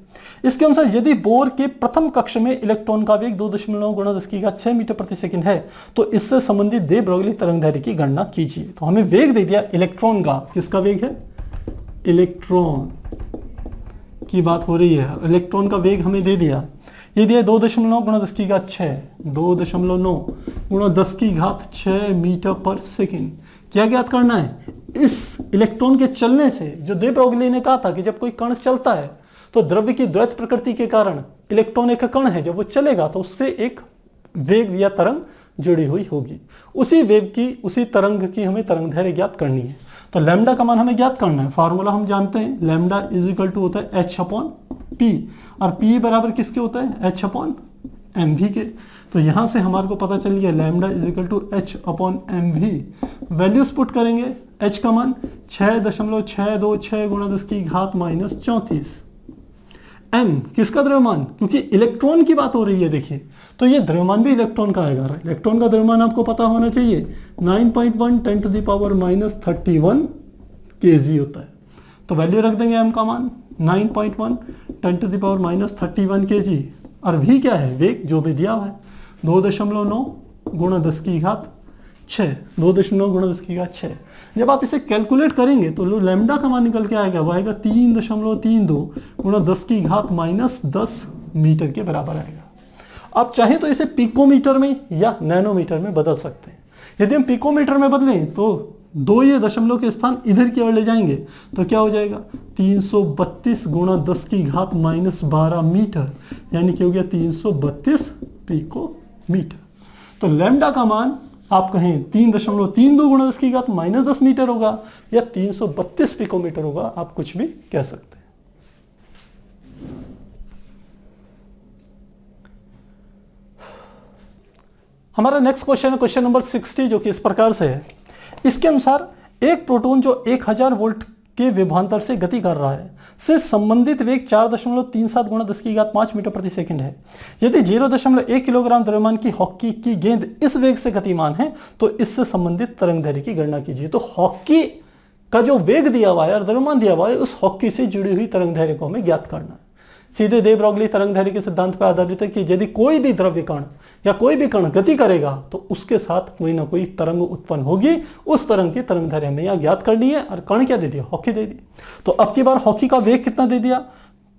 इसके अनुसार यदि बोर के प्रथम कक्ष में इलेक्ट्रॉन का वेग 2.9 × 10⁻6 मीटर प्रति सेकंड है तो इससे संबंधित दे ब्रोगली तरंगदैर्घ्य की गणना कीजिए। तो हमें वेग दे दिया इलेक्ट्रॉन का, किसका वेग है? इलेक्ट्रॉन की बात हो रही है। इलेक्ट्रॉन का वेग हमें दे दिया, ये दिया 2.9 × 10⁻6 2.9 × 10⁻6 मीटर पर सेकंड। क्या ज्ञात करना है? इस इलेक्ट्रॉन के चलने से, जो दे ब्रोगली ने कहा था कि जब कोई कण चलता है तो द्रव्य की द्वैत प्रकृति के कारण इलेक्ट्रॉन एक कण है, जब वो चलेगा तो उससे एक वेग या तरंग जुड़ी हुई होगी। उसी वेग की, उसी तरंग की हमें तरंगदैर्घ्य ज्ञात करनी है। तो लैम्डा का मान हमें ज्ञात करना है, फार्मूला हम जानते हैं, लैम्डा इज इक्वल टू होता है h/p p, और p बराबर किसके होता है, h अपॉन एम वी के। तो यहां से हमारे को पता चल गया lambda is equal to h upon M V. Values put करेंगे, h का मान 6.626 गुणा 10 की घात माइनस 34। m किसका द्रव्यमान, क्योंकि इलेक्ट्रॉन की बात हो रही है देखिए, तो ये द्रव्यमान भी इलेक्ट्रॉन का आएगा। इलेक्ट्रॉन का द्रव्यमान आपको पता होना चाहिए 9.1 10 to the power minus 31 kg होता है। तो वैल्यू रख देंगे m का मान 9.1 10 to the power minus 31 kg, और v क्या है, वेग जो भी दिया हुआ है 2.9 गुणा 10 की घात 6, 2.9 गुणा 10 की घात 6। जब आप इसे कैलकुलेट करेंगे तो लैम्डा का मान निकल के आएगा, वो आएगा 3.32 गुणा 10 की घात माइनस 10 मीटर के बराबर आएगा। आप चाहें तो इसे पिकोमीटर में या नैनोमीटर में बदल सकते हैं। यदि हम पिकोमीटर में बदलें तो दो ये दशमलव के स्थान इधर की ओर ले जाएंगे तो क्या हो जाएगा, 332 गुणा 10 की घात माइनस 12 मीटर, यानी कि हो गया 332 पिकोमीटर। तो लैम्डा का मान आप कहें 3.32 गुणा 10 की घात माइनस 10 मीटर होगा या 332 पिकोमीटर होगा, आप कुछ भी कह सकते हैं। हमारा नेक्स्ट क्वेश्चन है क्वेश्चन नंबर 60, जो कि इस प्रकार से है। इसके अनुसार एक प्रोटॉन जो 1000 वोल्ट के विभवांतर से गति कर रहा है से संबंधित वेग 4.37 गुणा 10 की घात 5 मीटर प्रति सेकंड है। यदि 0.1 किलोग्राम द्रव्यमान की हॉकी की गेंद इस वेग से गतिमान है तो इससे संबंधित तरंगदैर्घ्य की गणना कीजिए। तो हॉकी का जो वेग दिया हुआ है और द्रव्यमान दिया हुआ है, उस हॉकी से जुड़ी हुई तरंगदैर्घ्य को हमें ज्ञात करना है। सीधे दे ब्रोगली तरंगदैर्घ्य के सिद्धांत पर आधारित है कि यदि कोई भी द्रव्य कण या कोई भी कण गति करेगा तो उसके साथ कोई ना कोई तरंग उत्पन्न होगी। उस तरंग की तरंगदैर्घ्य हमें यहाँ ज्ञात करनी है, और कण क्या दे दिया, हॉकी दे दी। तो अब की बार हॉकी का वेग कितना दे दिया,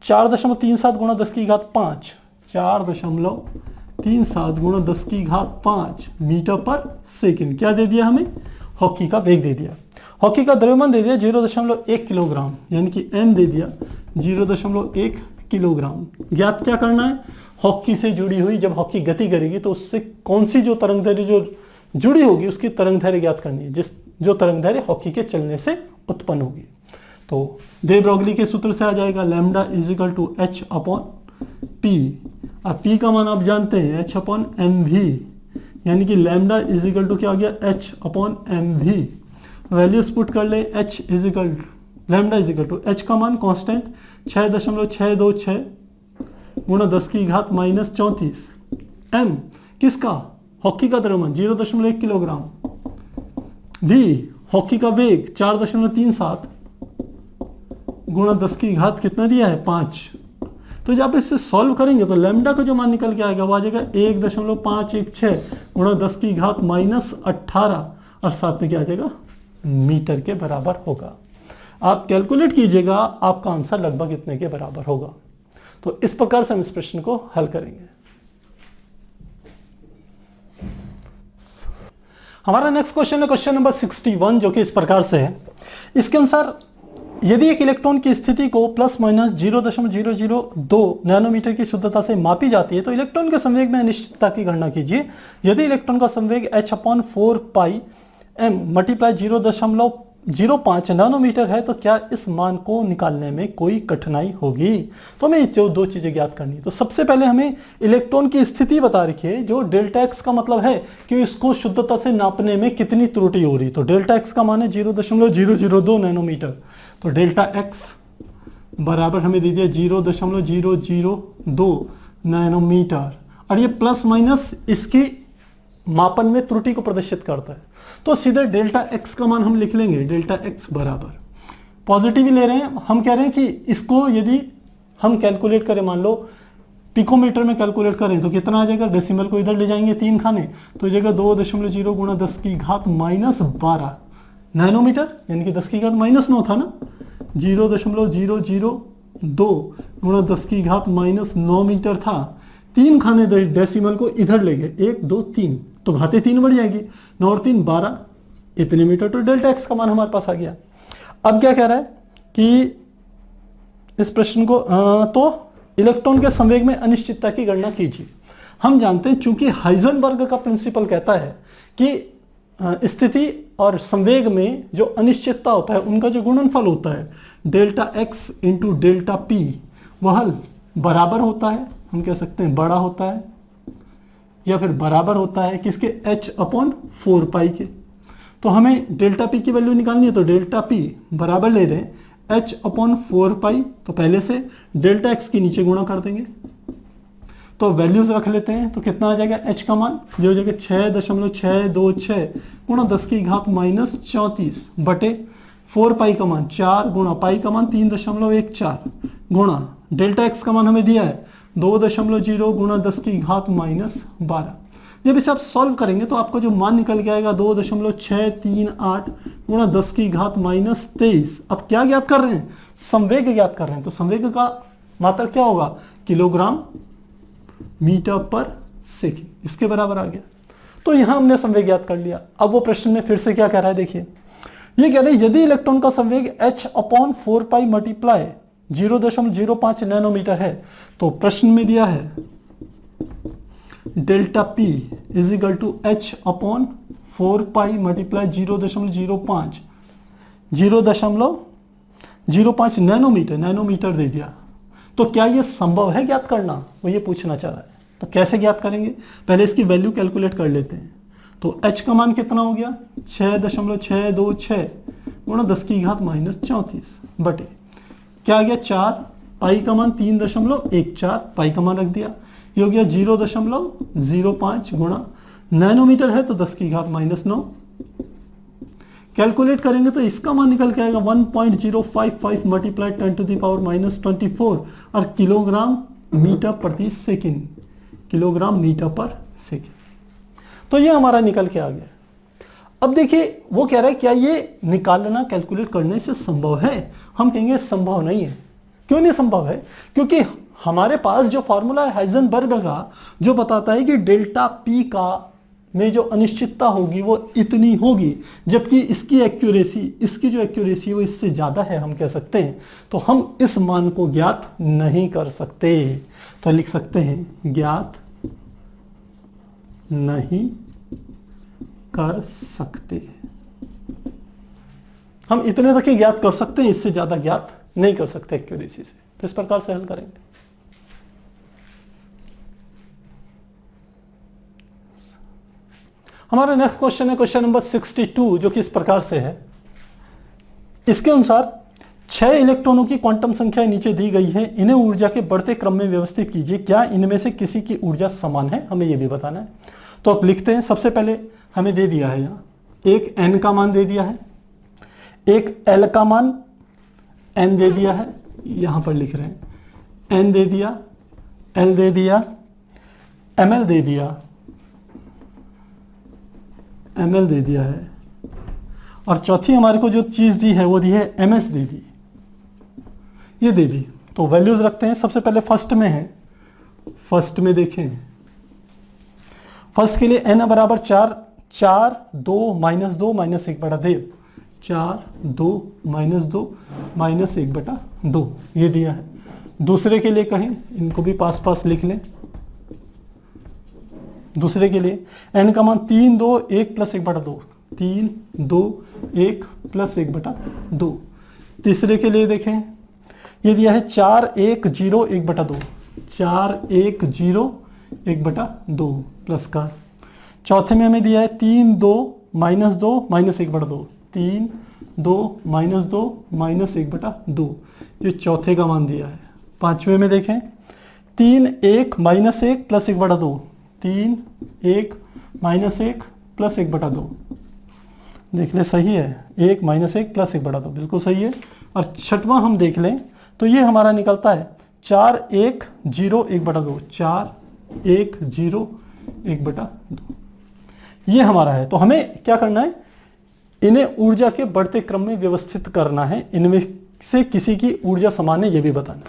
4.37 गुणा 10 की घात 5, 4.37 गुणा 10 की घात 5 मीटर पर सेकंड। क्या दे दिया हमें, हॉकी का वेग दे दिया। हॉकी का द्रव्यमान दे दिया 0.1 किलोग्राम, यानी कि m दे दिया 0.1 किलोग्राम। ज्ञात क्या करना है, हॉकी से जुड़ी हुई, जब हॉकी गति करेगी तो उससे कौन सी जो तरंगदैर्घ्य जो जुड़ी होगी उसकी तरंगदैर्घ्य ज्ञात करनी है, जो तरंगदैर्घ्य हॉकी के चलने से उत्पन्न होगी। तो दे ब्रोगली के सूत्र से आ जाएगा lambda is equal to h upon p। अब p का मान आप जानते हैं h अपॉन एम वी, यानी कि लैम्डा इज इक्वल टू क्या हो गया, h upon M V. Values put कर ले, h is equal lambda is equal to h का मान कांस्टेंट 6.626 गुणा 10 की घात माइनस 34। m किसका, हॉकी का द्रव्यमान 0.1 किलोग्राम। v हॉकी का वेग 4.37 गुणा 10 की घात कितना दिया है, 5। तो जब आप इससे सॉल्व करेंगे तो लैम्डा का जो मान निकल के आएगा वो आ जाएगा 1.516 गुणा 10 की घात माइनस 18, और साथ में क्या आ जाएगा, मीटर के बराबर होगा। आप कैलकुलेट कीजिएगा, आपका आंसर लगभग इतने के बराबर होगा। तो इस प्रकार से हम इस प्रश्न को हल करेंगे। हमारा नेक्स्ट क्वेश्चन है क्वेश्चन नंबर 61, जो कि इस प्रकार से है। इसके अनुसार यदि एक इलेक्ट्रॉन की स्थिति को प्लस माइनस 0.002 नैनोमीटर की शुद्धता से मापी जाती है तो इलेक्ट्रॉन के संवेग में अनिश्चितता की गणना कीजिए। यदि इलेक्ट्रॉन का संवेग h अपॉन 4 पाई m मल्टीप्लाई 0.05 नैनोमीटर है तो क्या इस मान को निकालने में कोई कठिनाई होगी। तो हमें जो दो चीजें ज्ञात करनी है। तो सबसे पहले हमें इलेक्ट्रॉन की स्थिति बता रखी है, जो डेल्टा एक्स का मतलब है कि इसको शुद्धता से नापने में कितनी त्रुटि हो रही। तो डेल्टा एक्स का मान है 0.002 नैनोमीटर। तो डेल्टा एक्स बराबर हमें दे दिया 0.002 नैनोमीटर, और ये प्लस माइनस इसकी मापन में त्रुटि को प्रदर्शित करता है। तो सीधे डेल्टा एक्स का मान हम लिख लेंगे, डेल्टा एक्स बराबर पॉजिटिव ही ले रहे हैं। हम कह रहे हैं कि इसको यदि हम कैलकुलेट करें, मान लो पिकोमीटर में कैलकुलेट करें तो कितना आ जाएगा, डेसिमल को इधर ले जाएंगे 3 खाने, तो जाएगा 2.0 गुणा 10 की घात माइनस 12 नैनोमीटर, यानी कि 10 की घात माइनस 9 था ना, 0.002 गुणा 10 की घात माइनस 9 मीटर था। 3 खाने डेसिमल को इधर ले गए, 1 2 3, तो घाते 3 बढ़ जाएगी, 9 और 3 12, इतने मीटर। तो डेल्टा एक्स का मान हमारे पास आ गया। अब क्या कह रहा है कि इस प्रश्न को तो इलेक्ट्रॉन के संवेग में अनिश्चितता की गणना कीजिए। हम जानते हैं चूंकि हाइजेनबर्ग का प्रिंसिपल कहता है कि स्थिति और संवेग में जो अनिश्चितता होता है उनका जो गुणनफल होता है delta x into delta P, वो हल बराबर होता है, हम कह सकते हैं बड़ा होता है, या फिर बराबर होता है किसके, h/4 के। तो हमें डेल्टा पी की वैल्यू निकालनी है, तो डेल्टा पी बराबर ले रहे हैं h/4, तो पहले से डेल्टा एक्स के नीचे गुणा कर देंगे, तो वैल्यूज रख लेते हैं। तो कितना आ जाएगा, h का मान जो हो जाएगा 6.626 गुणा 10⁻34 बटे 4 का मान 4 गुणा पाई का मान 3.14 गुणा डेल्टा एक्स का मान हमें दिया है 2.0 गुणा 10⁻12। जब इसे आप सॉल्व करेंगे तो आपका जो मान निकल के आएगा 2.638 गुणा 10⁻23। अब क्या ज्ञात कर रहे हैं, संवेग ज्ञात कर रहे हैं। तो संवेग का मात्रक क्या होगा, किलोग्राम मीटर पर सेकेंड, इसके बराबर आ गया। तो यहां हमने संवेग ज्ञात कर लिया। अब वो प्रश्न में फिर से क्या कह रहा है, देखिए ये कह रहा है यदि इलेक्ट्रॉन का संवेग h/4 मल्टीप्लाई 0.05 नैनोमीटर है, तो प्रश्न में दिया है delta P is equal to h/4 multiply 0.05 nanometre दे दिया। तो क्या ये संभव है ज्ञात करना, वो ये पूछना चाह रहा है। तो कैसे ज्ञात करेंगे, पहले इसकी वैल्यू कैलकुलेट कर लेते हैं। तो h का मान कितना हो गया 6.626 गुणा 10⁻34 बटे क्या आ गया 4, पाई का मान 3.14, पाई का मान रख दिया, ये हो गया 0.05 गुणा नैनोमीटर है तो 10⁻9। कैलकुलेट करेंगे तो इसका मान निकल के आएगा 1.055 मल्टीप्लाई 10⁻24 और किलोग्राम मीटर प्रति सेकेंड, किलोग्राम मीटर पर सेकेंड। तो ये हमारा निकल के आ गया। अब देखिए वो कह रहा है क्या ये निकालना, कैलकुलेट करने से संभव है। हम कहेंगे संभव नहीं है। क्यों नहीं संभव है, क्योंकि हमारे पास जो फॉर्मूला है हाइजेनबर्ग का, जो बताता है कि डेल्टा पी का में जो अनिश्चितता होगी वो इतनी होगी, जबकि इसकी एक्यूरेसी, इसकी जो एक्यूरेसी वो इससे ज्यादा है, हम कह सकते हैं। तो हम इस मान को ज्ञात नहीं कर सकते। तो लिख सकते हैं ज्ञात नहीं कर सकते। हम इतने तक ही ज्ञात कर सकते हैं, इससे ज्यादा ज्ञात नहीं कर सकते एक्यूरेसी से। तो इस प्रकार से हल करेंगे। हमारा नेक्स्ट क्वेश्चन है क्वेश्चन नंबर 62, जो कि इस प्रकार से है। इसके अनुसार 6 इलेक्ट्रॉनों की क्वांटम संख्या नीचे दी गई है, इन्हें ऊर्जा के बढ़ते क्रम में व्यवस्थित कीजिए। क्या इनमें से किसी की ऊर्जा समान है, हमें यह भी बताना है। तो अब लिखते हैं। सबसे पहले हमें दे दिया है यहाँ एक n का मान दे दिया है, एक l का मान n दे दिया है, यहां पर लिख रहे हैं n दे दिया, l दे दिया, ml दे दिया, ml दे दिया है, और चौथी हमारे को जो चीज दी है वो दी है ms दे दी, ये दे दी। तो वैल्यूज रखते हैं। सबसे पहले फर्स्ट में है, फर्स्ट में देखें, फर्स्ट के लिए n बराबर 4, 2 -2 -1/2, 4 2 -2 -1/2 ये दिया है। दूसरे के लिए कहें, इनको भी पास पास लिख लें। दूसरे के लिए n का मान 3 2 1 + 1/2, 3 2 1 + 1/2। तीसरे के लिए देखें, ये दिया है 4 1 0 1/2, 4 1 0 1/2 प्लस का। चौथे में हमें दिया है 3 2 -2 -1/2, 3 2 -2 -1/2, ये चौथे का मान दिया है। पांचवें में देखें 3 1 -1 + 1/2, 3 1 -1 + 1/2, देख ले सही है, 1 -1 + 1/2 बिल्कुल सही है। और छठवां हम देख लें तो ये हमारा निकलता है 4 1 0 1/2, 4 1 0 1/2, ये हमारा है। तो हमें क्या करना है, इन्हें ऊर्जा के बढ़ते क्रम में व्यवस्थित करना है, इनमें से किसी की ऊर्जा समान है ये भी बताना है।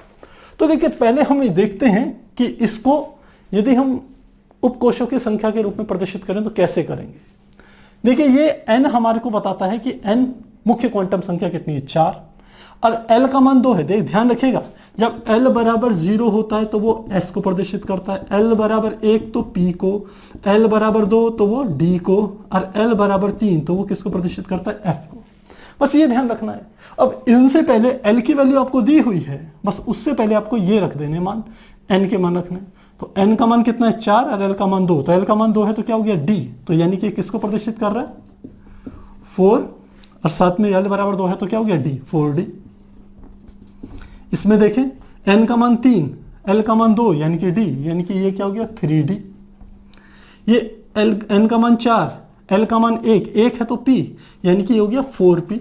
तो देखिए पहले हम ये देखते हैं कि इसको यदि हम उपकोषों की संख्या के रूप में प्रदर्शित करें तो कैसे करेंगे। देखिए ये n हमारे को बताता है कि n मुख्य क्वांटम संख्या कितनी है, 4, और l का मान 2 है। देख ध्यान रखिएगा, जब l बराबर 0 होता है तो वो s को प्रदर्शित करता है, l बराबर 1 तो p को, l बराबर 2 तो वो d को, और l बराबर 3 तो वो किसको प्रदर्शित करता है, f को। बस ये ध्यान रखना है। अब इनसे पहले एल की वैल्यू आपको दी हुई है, बस उससे पहले आपको ये रख देने मान, एन के मान रखने। तो एन का मान कितना है 4 और एल का मान 2, तो एल का मान 2 है तो क्या हो गया डी, तो यानी कि किसको प्रदर्शित कर रहा है 4 और साथ में एल बराबर 2 है तो क्या हो गया डी, 4D। इसमें देखें एन का मान 3 एल का मान 2 यानी कि डी, यानी कि ये क्या हो गया 3D। ये एल एन का मान 4 एल का मान 1 है तो P यानी कि ये हो गया 4P।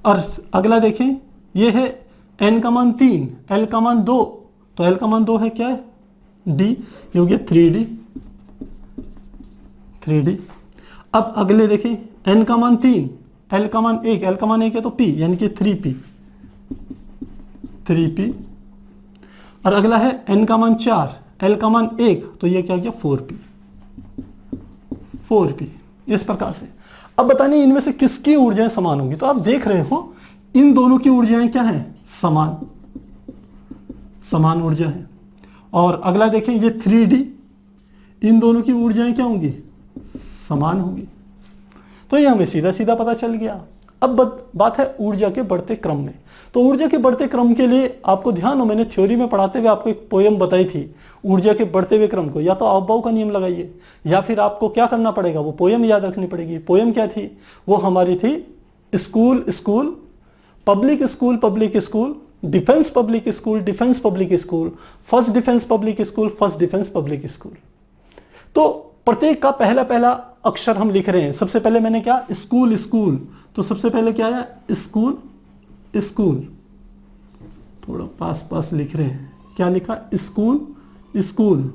और अगला देखें ये है एन का मान 3 एल का मान 2, तो एल का मान 2 है क्या है डी, ये हो गया 3D। अब अगले देखें एन का मान 3 एल का मान 1 एल का मान 1 है तो P यानी कि 3P। और अगला है एन का मान 4 एल का मान 1 तो ये क्या गया 4P। इस प्रकार से अब बताने इनमें से किसकी ऊर्जाएं समान होंगी। तो आप देख रहे हो इन दोनों की ऊर्जाएं क्या हैं, समान ऊर्जा है। और अगला देखें ये 3D, इन दोनों की ऊर्जाएं क्या होंगी, समान होंगी। तो ये हमें सीधा सीधा पता चल गया। अब बात है ऊर्जा के बढ़ते क्रम में। तो ऊर्जा के बढ़ते क्रम के लिए आपको ध्यान हो, मैंने थ्योरी में पढ़ाते हुए आपको एक पोयम बताई थी ऊर्जा के बढ़ते हुए क्रम को, या तो अवबाव का नियम लगाइए या फिर आपको क्या करना पड़ेगा, वो पोयम याद रखनी पड़ेगी। पोयम क्या थी, वो हमारी थी school school, public school public school, defence public school defence public school, first defence public school first defence public school. तो प्रत्येक का पहला पहला अक्षर हम लिख रहे हैं। सबसे पहले मैंने क्या स्कूल स्कूल, तो सबसे पहले क्या आया स्कूल स्कूल, थोड़ा पास लिख रहे हैं, क्या लिखा स्कूल स्कूल।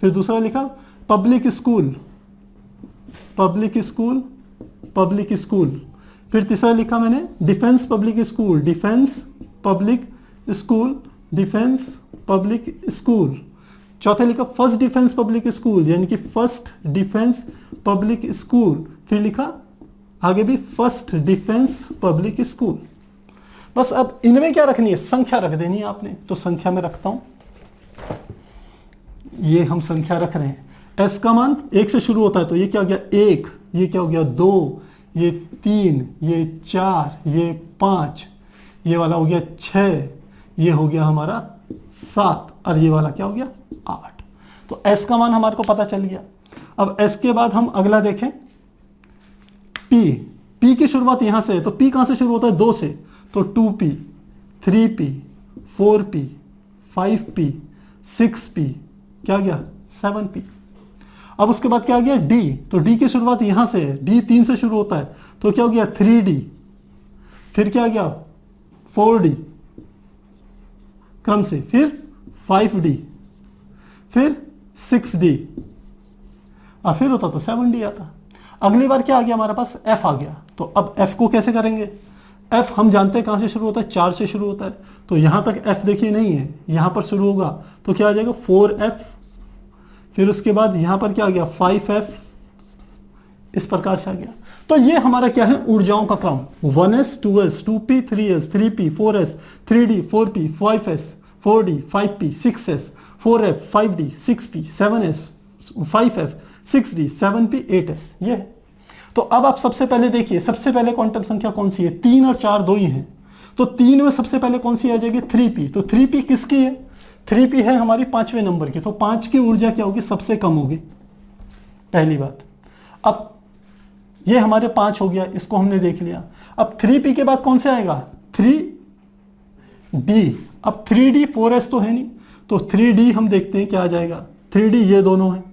फिर दूसरा लिखा public school public school public school. फिर तीसरा लिखा मैंने defence public school defence public school defence public school. चौथा लिखा फर्स्ट डिफेंस पब्लिक स्कूल यानी कि फर्स्ट डिफेंस पब्लिक स्कूल। फिर लिखा आगे भी फर्स्ट डिफेंस पब्लिक स्कूल। बस अब इनमें क्या रखनी है, संख्या रख देनी है आपने। तो संख्या में रखता हूं, ये हम संख्या रख रहे हैं। एस का मान 1 से शुरू होता है तो ये क्या हो गया 1, ये क्या हो गया 2, ये 3, ये 4, ये 5, ये वाला हो गया 6, ये हो गया हमारा 7 और ये वाला क्या हो गया 8। तो एस का मान हमारे को पता चल गया। अब एस के बाद हम अगला देखें पी की शुरुआत यहां से है तो पी कहां से शुरू होता है 2 से, तो 2P 3P 4P 5P 6P क्या गया 7P। अब उसके बाद क्या आ गया D, तो D की शुरुआत यहां से है, D 3 से शुरू होता है तो क्या हो गया 3D। फिर क्या गया 4D क्रम से, फिर 5D, फिर 6D और फिर होता तो 7D आता। अगली बार क्या आ गया हमारे पास F आ गया। तो अब F को कैसे करेंगे, F हम जानते हैं कहां से शुरू होता है 4 से शुरू होता है, तो यहां तक F देखिए नहीं है, यहां पर शुरू होगा तो क्या आ जाएगा 4F। फिर उसके बाद यहां पर क्या आ गया 5F, इस प्रकार से आ गया। तो ये हमारा क्या है ऊर्जाओं का क्रम 1S 2S 2P 3S 3P 4S 3D 4P 5S 4D 5P 6S 4F 5D 6P 7S 5F 6D 7P 8S ये है। तो अब आप सबसे पहले देखिए, सबसे पहले क्वांटम संख्या कौन सी है, 3 और 4 दो ही हैं, तो 3 में सबसे पहले कौन सी आ जाएगी 3P। तो 3P किसकी है, 3P है हमारी 5वें नंबर की, तो 5 की ऊर्जा क्या होगी सबसे कम होगी, पहली बात। अब ये हमारे 5 हो गया, इसको हमने देख लिया। अब 3P के बाद कौन से आएगा 3D। अब 3D 4S तो है नहीं, तो 3D हम देखते हैं क्या आ जाएगा, 3D ये दोनों हैं,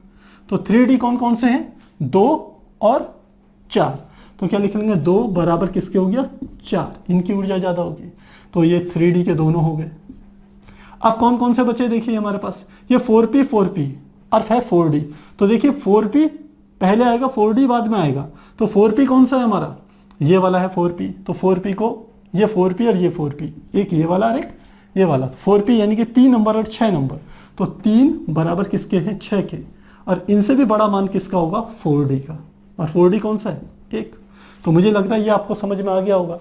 तो 3D कौन कौन से हैं 2 और 4, तो क्या लिख लेंगे 2 बराबर किसके हो गया 4, इनकी ऊर्जा ज्यादा होगी, तो ये 3D के दोनों हो गए। अब कौन कौन से बचे देखिए हमारे पास, ये 4P और है 4D, तो देखिए 4P पहले आएगा 4D बाद में आएगा, तो 4P कौन सा है हमारा, ये वाला है 4P, तो 4P को ये 4P और ये 4P, एक ये वाला और एक ये वाला, तो 4P यानी कि 3 नंबर और 6 नंबर, तो 3 बराबर किसके हैं 6 के, और इनसे भी बड़ा मान किसका होगा 4D का, और 4D कौन सा है 1। तो मुझे लग रहा है ये आपको समझ में आ गया होगा।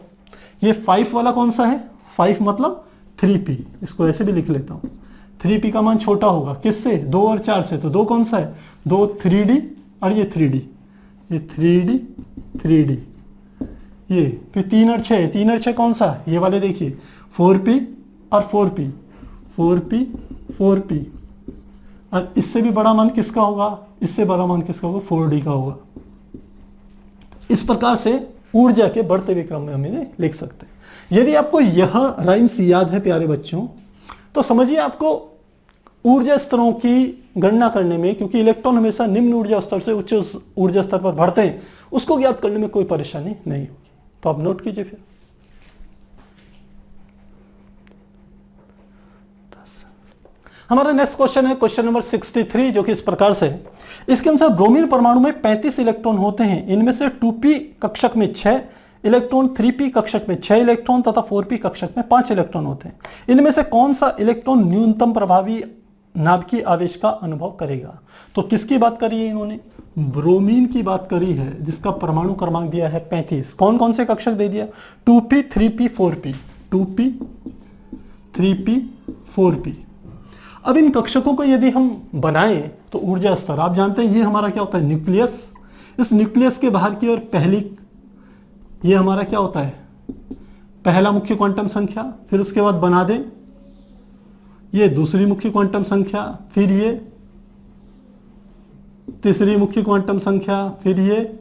ये 5 वाला कौन सा है, 5 मतलब 3P, इसको ऐसे भी लिख लेता हूँ, 3P का मान छोटा होगा किससे 2 और 4 से, तो 2 कौन सा है 2 3D और ये 3D, ये 3D 3D, ये फिर 3 और 6, 3 और 6 कौन सा, ये वाले देखिए 4P और 4P, 4P 4P, और इससे भी बड़ा मान किसका होगा, इससे बड़ा मान किसका होगा, 4D का होगा। इस प्रकार से ऊर्जा के बढ़ते हुए क्रम में हम इन्हें लिख सकते हैं। यदि आपको यह राइम्स याद है प्यारे बच्चों, तो समझिए आपको ऊर्जा स्तरों की गणना करने में, क्योंकि इलेक्ट्रॉन हमेशा निम्न ऊर्जा स्तर से उच्च ऊर्जा स्तर पर बढ़ते हैं, उसको ज्ञात करने में कोई परेशानी नहीं होगी। तो आप नोट कीजिए फिर। हमारा नेक्स्ट क्वेश्चन है क्वेश्चन नंबर 63, जो कि इस प्रकार से है। इसके अनुसार ब्रोमीन परमाणु में 35 इलेक्ट्रॉन होते हैं। इनमें से 2p कक्षक में 6 इलेक्ट्रॉन, 3p कक्षक में 6 इलेक्ट्रॉन तथा 4p कक्षक में 5 इलेक्ट्रॉन होते हैं। इनमें से कौन सा इलेक्ट्रॉन न्यूनतम प्रभावी नाभिकीय आवेश का अनुभव करेगा? तो किसकी बात करी है इन्होंने? ब्रोमीन की बात करी है, जिसका परमाणु क्रमांक दिया है 35। कौन कौन से कक्षक दे दिया? 2p 3p 4p, 2p 3p 4p। अब इन कक्षकों को यदि हम बनाएं तो ऊर्जा स्तर आप जानते हैं, ये हमारा क्या होता है, न्यूक्लियस। इस न्यूक्लियस के बाहर की ओर पहली, ये हमारा क्या होता है, पहला मुख्य क्वांटम संख्या, फिर उसके बाद बना दें ये दूसरी मुख्य क्वांटम संख्या, फिर ये तीसरी मुख्य क्वांटम संख्या, फिर ये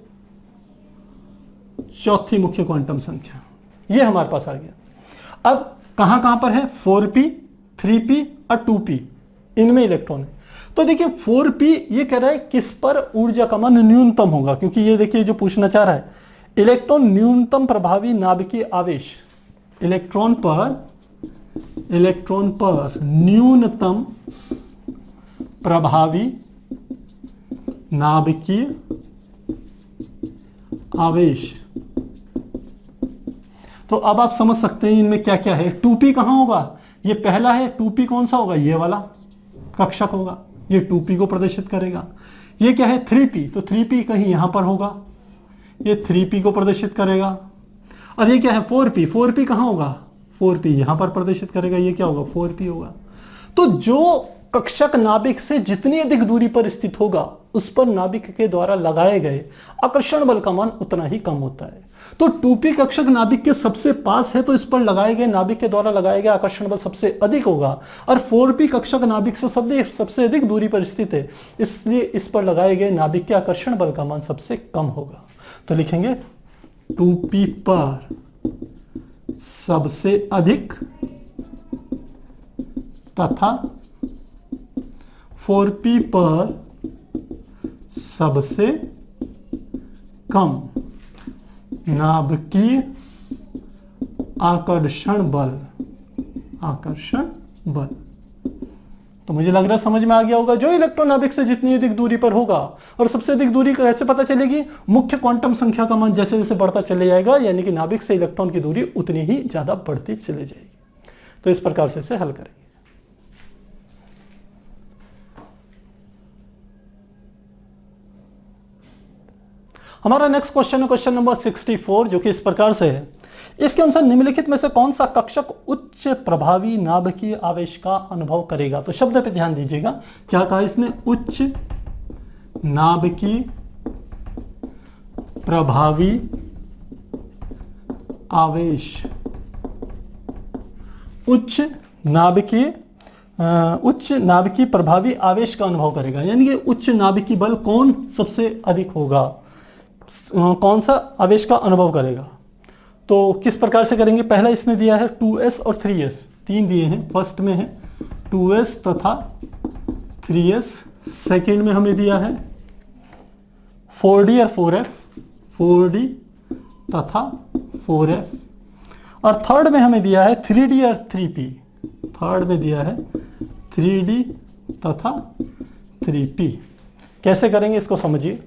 चौथी मुख्य क्वांटम संख्या। ये हमारे पास आ गया। अब कहां कहां पर है? 4p 3p और 2p, इनमें इलेक्ट्रॉन है। तो देखिए 4p ये कह रहा है किस पर ऊर्जा का मान न्यूनतम होगा, क्योंकि ये देखिए जो पूछना चाह रहा है, इलेक्ट्रॉन न्यूनतम प्रभावी नाभिकीय आवेश, इलेक्ट्रॉन पर न्यूनतम प्रभावी नाभिकीय आवेश। तो अब आप समझ सकते हैं इनमें क्या क्या है। 2p कहां होगा? ये पहला है। 2p कौन सा होगा? ये वाला कक्षक होगा, ये 2p को प्रदर्शित करेगा। ये क्या है? 3p, तो 3p कहीं यहां पर होगा, ये 3p को प्रदर्शित करेगा। और ये क्या है? 4p, 4p कहां होगा? 4p यहां पर प्रदर्शित करेगा, ये क्या होगा? 4p होगा। तो जो कक्षक नाभिक से जितनी अधिक दूरी पर स्थित होगा, उस पर नाभिक के द्वारा लगाए गए आकर्षण बल का मान उतना ही कम होता है। तो 2p कक्षक नाभिक के सबसे पास है, तो इस पर लगाए गए नाभिक के द्वारा लगाए गए आकर्षण बल सबसे अधिक होगा। और 4p कक्षक नाभिक से सबसे अधिक दूरी पर स्थित है, इसलिए इस पर लगाए गए नाभिक के आकर्षण बल का मान सबसे कम होगा। तो लिखेंगे 2p पर सबसे अधिक तथा 4p पर सबसे कम नाभिकीय आकर्षण बल। तो मुझे लग रहा है समझ में आ गया होगा। जो इलेक्ट्रॉन नाभिक से जितनी अधिक दूरी पर होगा, और सबसे अधिक दूरी कैसे पता चलेगी? मुख्य क्वांटम संख्या का मान जैसे जैसे बढ़ता चले जाएगा, यानी कि नाभिक से इलेक्ट्रॉन की दूरी उतनी ही ज्यादा बढ़ती चली जाएगी। तो इस प्रकार से इसे हल करेंगे। हमारा नेक्स्ट क्वेश्चन है क्वेश्चन नंबर 64, जो कि इस प्रकार से है। इसके अनुसार निम्नलिखित में से कौन सा कक्षक उच्च प्रभावी नाभिकीय आवेश का अनुभव करेगा? तो शब्द पे ध्यान दीजिएगा, क्या कहा इसने? उच्च नाभिकीय प्रभावी आवेश। उच्च नाभिकीय प्रभावी आवेश का अनुभव करेगा, यानी कि उच्च नाभिकीय बल कौन सबसे अधिक होगा, कौन सा आवेश का अनुभव करेगा? तो किस प्रकार से करेंगे? पहला इसने दिया है 2s और 3s, 3 दिए हैं। फर्स्ट में है 2s तथा 3s, सेकंड में हमें दिया है 4d और 4f, 4d तथा 4f, और थर्ड में हमें दिया है 3d और 3p, थर्ड में दिया है 3d तथा 3p। कैसे करेंगे इसको समझिए।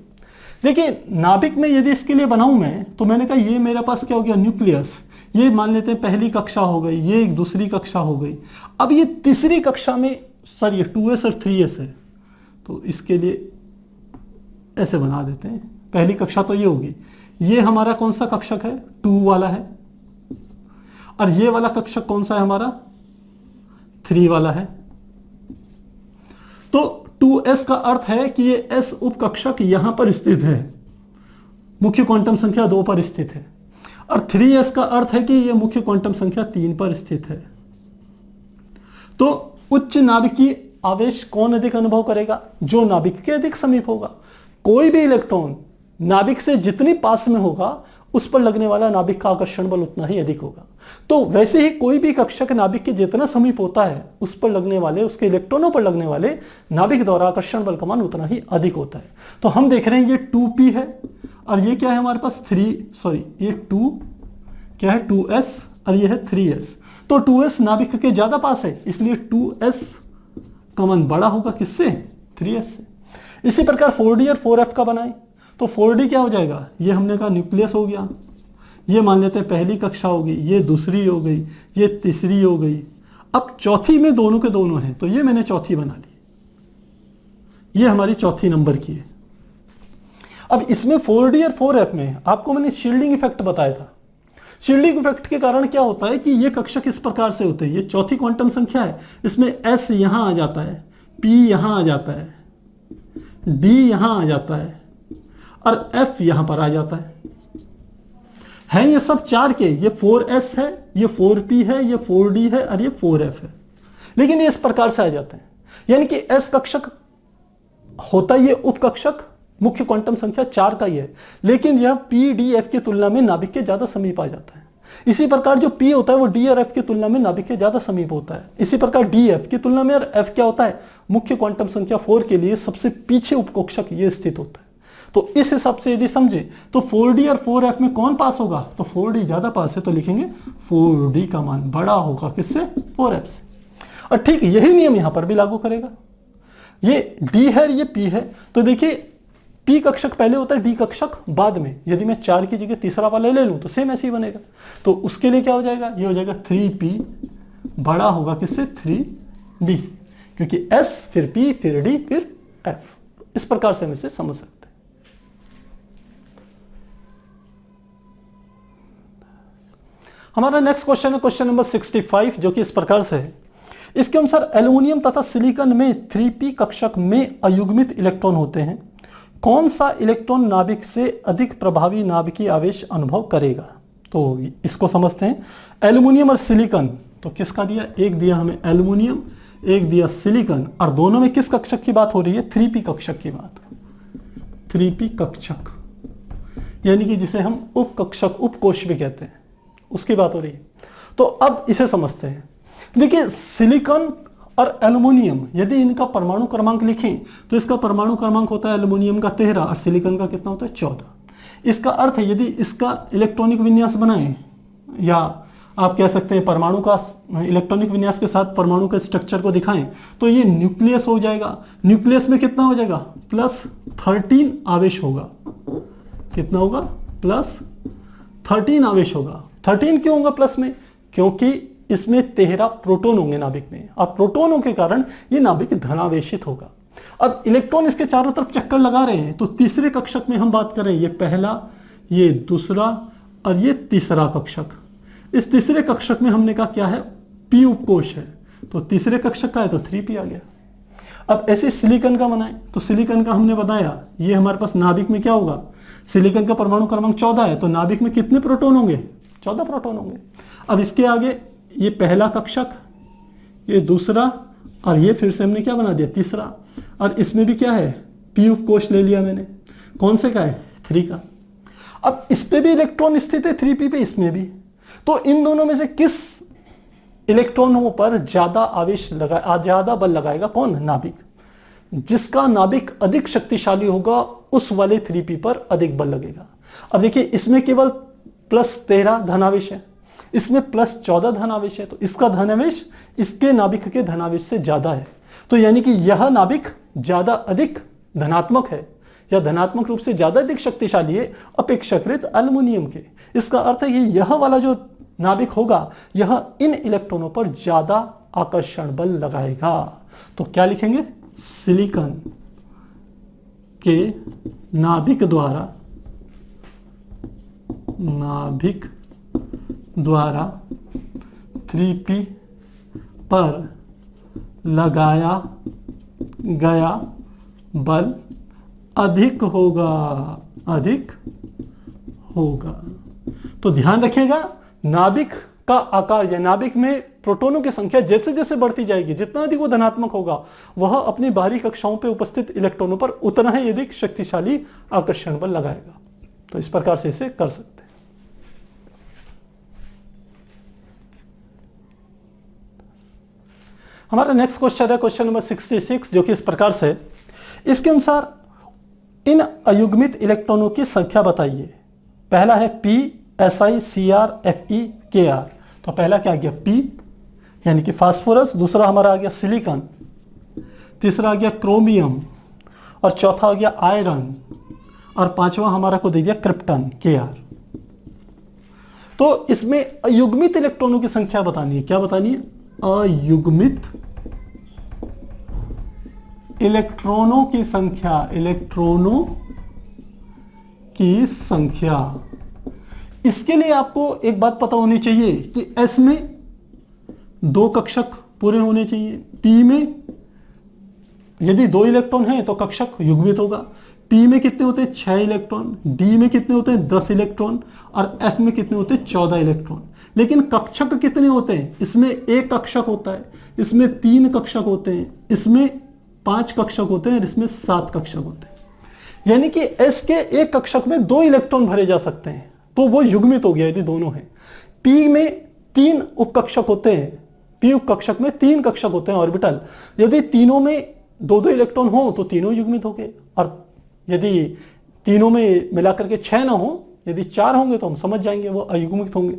देखिए नाभिक में यदि इसके लिए बनाऊं मैं, तो मैंने कहा ये मेरे पास क्या हो गया? न्यूक्लियस। ये मान लेते हैं पहली कक्षा हो गई, ये एक दूसरी कक्षा हो गई। अब ये तीसरी कक्षा में, सर ये 2s और 3s है, तो इसके लिए ऐसे बना देते हैं। पहली कक्षा तो ये होगी, ये हमारा कौन सा कक्षक है? 2 वाला है। और ये वाला कक्षक कौन सा है हमारा? 3 वाला है। तो 2s का अर्थ है कि ये s उपकक्षक यहां पर स्थित है, मुख्य क्वांटम संख्या 2 पर स्थित है, और 3s का अर्थ है कि यह मुख्य क्वांटम संख्या 3 पर स्थित है। तो उच्च नाभिकीय आवेश कौन अधिक अनुभव करेगा? जो नाभिक के अधिक समीप होगा। कोई भी इलेक्ट्रॉन नाभिक से जितनी पास में होगा उस पर लगने वाला नाभिक का आकर्षण बल उतना ही अधिक होगा। तो वैसे ही कोई भी कक्षक नाभिक के जितना समीप होता है उस पर लगने वाले, उसके इलेक्ट्रॉनों पर लगने वाले नाभिक द्वारा आकर्षण बल का मान उतना ही अधिक होता है। तो हम देख रहे हैं ये 2p है और ये क्या है हमारे पास ये 2 क्या है 2s और ये है 3s। तो 2s नाभिक के ज्यादा पास है, इसलिए 2s का मान बड़ा होगा किससे? 3s से। इसी प्रकार 4d और 4f का बनाए तो 4d क्या हो जाएगा? ये हमने कहा न्यूक्लियस हो गया, ये मान लेते हैं पहली कक्षा होगी, ये दूसरी हो गई, ये तीसरी हो गई। अब चौथी में दोनों के दोनों हैं, तो ये मैंने चौथी बना ली, ये हमारी चौथी नंबर की है। अब इसमें 4d और 4f में आपको मैंने शील्डिंग इफेक्ट बताया था। शील्डिंग इफेक्ट के कारण क्या होता है कि ये कक्षक इस प्रकार से होते हैं, ये चौथी क्वांटम संख्या है, इसमें s यहां आ जाता है, p यहां आ जाता है, d यहां आ जाता है और f यहां पर आ जाता है ये सब चार के, ये 4s है, ये 4p है, ये 4d है और ये 4f है। लेकिन ये इस प्रकार से आ जाते हैं, यानी कि s कक्षक होता ये उपकक्षक मुख्य क्वांटम संख्या 4 का ही है, लेकिन यह p d f की तुलना में नाभिक के ज्यादा समीप आ जाता है। इसी प्रकार जो p होता है वो d और f की तुलना में नाभिक के ज्यादा समीप होता है। इसी प्रकार d f की तुलना में और f क्या होता है? मुख्य क्वांटम संख्या 4 के लिए सबसे पीछे उपकक्षक ये स्थित होता है। तो इस हिसाब से यदि समझे तो 4d और 4f में कौन पास होगा? तो 4d ज्यादा पास है, तो लिखेंगे 4d का मान बड़ा होगा किससे? 4f से। और ठीक यही नियम यहां पर भी लागू करेगा। ये d है, ये p है, तो देखिए p कक्षक पहले होता है, d कक्षक बाद में। यदि मैं 4 की जगह तीसरा वाला ले लूं तो सेम ऐसे ही बनेगा। तो उसके लिए क्या हो जाएगा? ये हो जाएगा 3p बड़ा होगा किससे? 3d से, क्योंकि s फिर p फिर d फिर f। इस प्रकार से हम इसे समझ सकते हैं। हमारा नेक्स्ट क्वेश्चन है क्वेश्चन नंबर 65, जो कि इस प्रकार से है। इसके अनुसार एल्युमिनियम तथा सिलिकॉन में 3p कक्षक में अयुग्मित इलेक्ट्रॉन होते हैं। कौन सा इलेक्ट्रॉन नाभिक से अधिक प्रभावी नाभिकीय आवेश अनुभव करेगा? तो इसको समझते हैं। एल्युमिनियम और सिलिकॉन, तो किसका दिया? एक दिया हमें एल्युमिनियम, एक दिया सिलिकॉन, और दोनों में किस कक्षक की बात हो रही है? 3p कक्षक की बात। 3p कक्षक यानी कि जिसे हम उपकक्षक, उपकोश भी कहते हैं, उसकी बात हो रही है। तो अब इसे समझते हैं। देखिए सिलिकॉन और एल्युमिनियम यदि इनका परमाणु क्रमांक लिखें तो इसका परमाणु क्रमांक होता है एल्युमिनियम का 13 और सिलिकॉन का कितना होता है? 14। इसका अर्थ है यदि इसका इलेक्ट्रॉनिक विन्यास बनाएं, या आप कह सकते हैं परमाणु का इलेक्ट्रॉनिक विन्यास के साथ परमाणु के स्ट्रक्चर को दिखाएं, तो ये न्यूक्लियस हो जाएगा। न्यूक्लियस में कितना हो जाएगा? +13 आवेश होगा। कितना होगा? +13 आवेश होगा। 13 क्यों होगा प्लस में? क्योंकि इसमें 13 प्रोटॉन होंगे नाभिक में, और प्रोटॉनों के कारण ये नाभिक धनावेशित होगा। अब इलेक्ट्रॉन इसके चारों तरफ चक्कर लगा रहे हैं, तो तीसरे कक्षक में हम बात करें, ये पहला, ये दूसरा और ये तीसरा कक्षक। इस तीसरे कक्षक में हमने कहा क्या है? p उपकोश है, तो तीसरे कक्षक का है तो 3p आ गया। अब ऐसे सिलिकॉन का बनाए, तो सिलिकॉन का हमने बताया ये हमारे पास नाभिक में क्या होगा? सिलिकॉन का परमाणु क्रमांक 14 है, तो नाभिक में कितने प्रोटॉन होंगे? 14 प्रोटॉन होंगे। अब इसके आगे ये पहला कक्षक, ये दूसरा, और ये फिर से हमने क्या बना दिया? तीसरा। और इसमें भी क्या है? p उपकोश ले लिया मैंने। कौन से का है? 3 का। अब इस पे भी इलेक्ट्रॉन स्थित है 3p पे, इसमें भी। तो इन दोनों में से किस इलेक्ट्रॉनों पर ज्यादा आवेश लगा, ज्यादा बल लगाएगा? कौन? नाभिक। जिसका नाभिक अधिक शक्तिशाली होगा उस वाले 3p पर अधिक बल लगेगा। अब देखिए इसमें केवल +13 धनावेश है, इसमें +14 धनावेश है, तो इसका धनावेश इसके नाभिक के धनावेश से ज्यादा है। तो यानी कि यह नाभिक ज्यादा अधिक धनात्मक है, या धनात्मक रूप से ज्यादा अधिक शक्तिशाली है अपेक्षाकृत एल्युमिनियम के। इसका अर्थ है कि यह वाला जो नाभिक होगा यह इन इलेक्ट्रॉनों पर ज्यादा आकर्षण बल लगाएगा। तो क्या लिखेंगे? सिलिकॉन के नाभिक द्वारा 3p पर लगाया गया बल अधिक होगा होगा। तो ध्यान रखिएगा, नाभिक का आकार या नाभिक में प्रोटॉनों की संख्या जैसे जैसे बढ़ती जाएगी, जितना अधिक वो धनात्मक होगा, वह अपनी बाहरी कक्षाओं पर उपस्थित इलेक्ट्रॉनों पर उतना ही अधिक शक्तिशाली आकर्षण बल लगाएगा। तो इस प्रकार से इसे कर सकते हैं। हमारा नेक्स्ट क्वेश्चन है क्वेश्चन नंबर 66, जो कि इस प्रकार से, इसके अनुसार इन अयुग्मित इलेक्ट्रॉनों की संख्या बताइए। पहला है P, Si, Cr, Fe, Kr। तो पहला क्या आ गया P यानी कि फास्फोरस, दूसरा हमारा आ गया सिलिकॉन, तीसरा आ गया क्रोमियम, और चौथा आ गया आयरन, और पांचवा हमारा को दे दिया क्रिप्टन Kr। तो इसमें अयुग्मित इलेक्ट्रॉनों की संख्या बतानी है। क्या बतानी है? अयुग्मित इलेक्ट्रॉनों की संख्या, इलेक्ट्रॉनों की संख्या। इसके लिए आपको एक बात पता होनी चाहिए कि S में 2 कक्षक पूरे होने चाहिए, P में यदि 2 इलेक्ट्रॉन हैं तो कक्षक युग्मित होगा। P में कितने होते हैं? 6 इलेक्ट्रॉन। D में कितने होते हैं? 10 इलेक्ट्रॉन। और F में कितने होते हैं? 14 इलेक्ट्रॉन। लेकिन कक्षक कितने होते हैं? इसमें 1 कक्षक होता है, इसमें 3 कक्षक होते हैं, इसमें 5 कक्षक होते हैं, और इसमें 7 कक्षक होते हैं। यानी कि S के एक कक्षक में 2 इलेक्ट्रॉन भरे जा सकते हैं, तो वो युग्मित हो गया यदि दोनों हैं। P में 3 उपकक्षक होते हैं, P उपकक्षक में 3 कक्षक होते हैं ऑर्बिटल। यदि तीनों में 2-2 इलेक्ट्रॉन हो तो तीनों युग्मित हो गए, और यदि तीनों में मिलाकर के 6 ना हो, यदि 4 होंगे तो हम समझ जाएंगे वो अयुग्मित होंगे।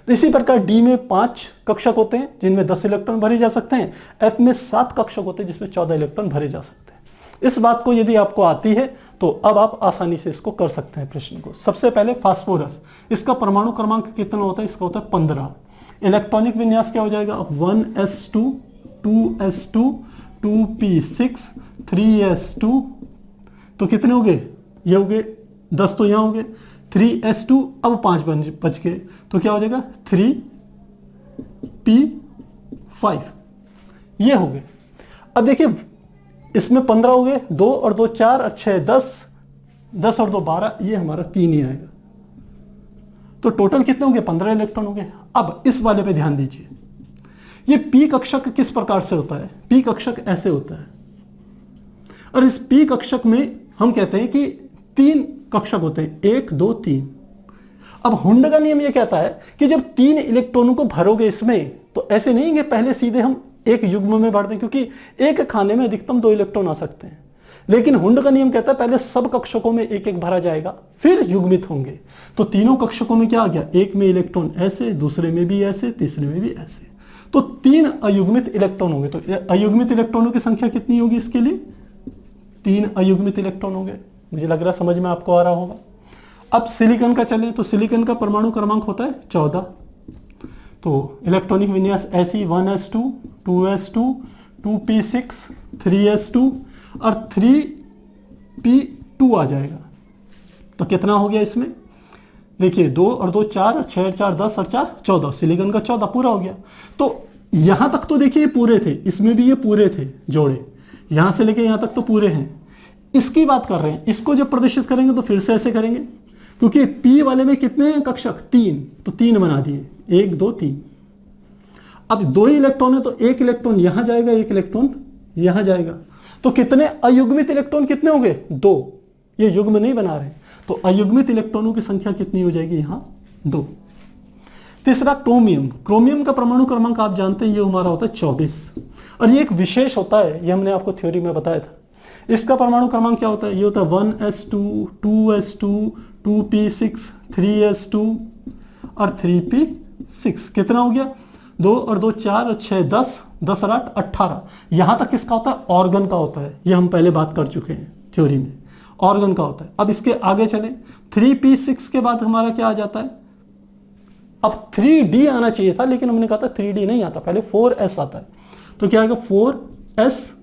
तो इसी प्रकार D में 5 कक्षक होते हैं जिनमें 10 इलेक्ट्रॉन भरे जा सकते हैं, F में 7 कक्षक होते हैं जिसमें 14 इलेक्ट्रॉन भरे जा सकते हैं। इस बात को यदि आपको आती है तो अब आप आसानी से इसको कर सकते हैं प्रश्न को। सबसे पहले फास्फोरस, इसका परमाणु क्रमांक कितना होता है? इसका होता है 15। इलेक्ट्रॉनिक विन्यास क्या हो जाएगा? 1s2 2s2 2p6 3s2। तो कितने हो गए? ये हो गए 10, तो यहां हो गए 3s2। अब 5 बच गए, तो क्या हो जाएगा? 3p5। ये हो गए। अब देखिए इसमें 15 हो गए, 2 और 2 4 और 6 10, 10 और 2 12, ये हमारा 3 ही आएगा। तो टोटल कितने हो गए? 15 इलेक्ट्रॉन हो गए। अब इस वाले पे ध्यान दीजिए, ये p कक्षक किस प्रकार से होता है? p कक्षक ऐसे होता है, और इस p कक्षक में हम कहते हैं कि 3 कक्षक होते हैं, 1 2 3। अब हुंड का नियम ये कहता है कि जब 3 इलेक्ट्रॉनों को भरोगे इसमें, तो ऐसे नहीं कि पहले सीधे हम एक युग्म में भर दें, क्योंकि एक खाने में अधिकतम 2 इलेक्ट्रॉन आ सकते हैं। लेकिन हुंड का नियम कहता है पहले सब कक्षकों में एक एक भरा जाएगा, फिर युग्मित होंगे। तो तीनों कक्षकों में क्या आ गया? एक में इलेक्ट्रॉन ऐसे, दूसरे में भी ऐसे, तीसरे में भी ऐसे, तो 3 अयुग्मित इलेक्ट्रॉन होंगे। तो अयुग्मित इलेक्ट्रॉनों की संख्या कितनी होगी? इसके लिए 3 अयुग्मित इलेक्ट्रॉन होंगे। मुझे लग रहा है समझ में आपको आ रहा होगा। अब सिलिकॉन का चले, तो सिलिकॉन का परमाणु क्रमांक होता है 14। तो इलेक्ट्रॉनिक विन्यास ऐसी 1s2 2s2 2p6 3s2 और 3p2 आ जाएगा। तो कितना हो गया इसमें? देखिए 2 और 2 4 और 6 और 4 10 और 4 14, सिलिकॉन का 14 पूरा हो गया। तो यहां तक तो देखिए पूरे थे, इसमें भी ये पूरे थे जोड़े, यहां से लेके यहां तक तो पूरे हैं। इसकी बात कर रहे हैं, इसको जब प्रदर्शित करेंगे तो फिर से ऐसे करेंगे, क्योंकि P वाले में कितने हैं कक्षक? 3, तो 3 बना दिए, 1 2 3। अब 2 ही इलेक्ट्रॉन है, तो 1 इलेक्ट्रॉन यहां जाएगा, 1 इलेक्ट्रॉन यहां जाएगा। तो कितने अयुग्मित इलेक्ट्रॉन कितने हो गए? 2। ये युग्म नहीं बना रहे, तो अयुग्मित इलेक्ट्रॉनों की संख्या कितनी हो जाएगी? यहां 2। तीसरा क्रोमियम। क्रोमियम का परमाणु क्रमांक आप जानते हैं, ये हमारा होता है 24, और ये एक विशेष होता है, ये हमने आपको थ्योरी में बताया था। इसका परमाणु क्रमांक क्या होता है? ये होता है 1s2 2s2 2p6 3s2 और 3p6। कितना हो गया? 2 और 2 4 और 6 10, 10 और 8 18। यहां तक किसका होता है? ऑर्गन का होता है। ये हम पहले बात कर चुके हैं थ्योरी में, ऑर्गन का होता है। अब इसके आगे चले, 3p6 के बाद हमारा क्या आ जाता है? अब 3d आना चाहिए था, लेकिन हमने कहा था 3d नहीं आता, पहले 4s आता है। तो क्या आएगा? 4s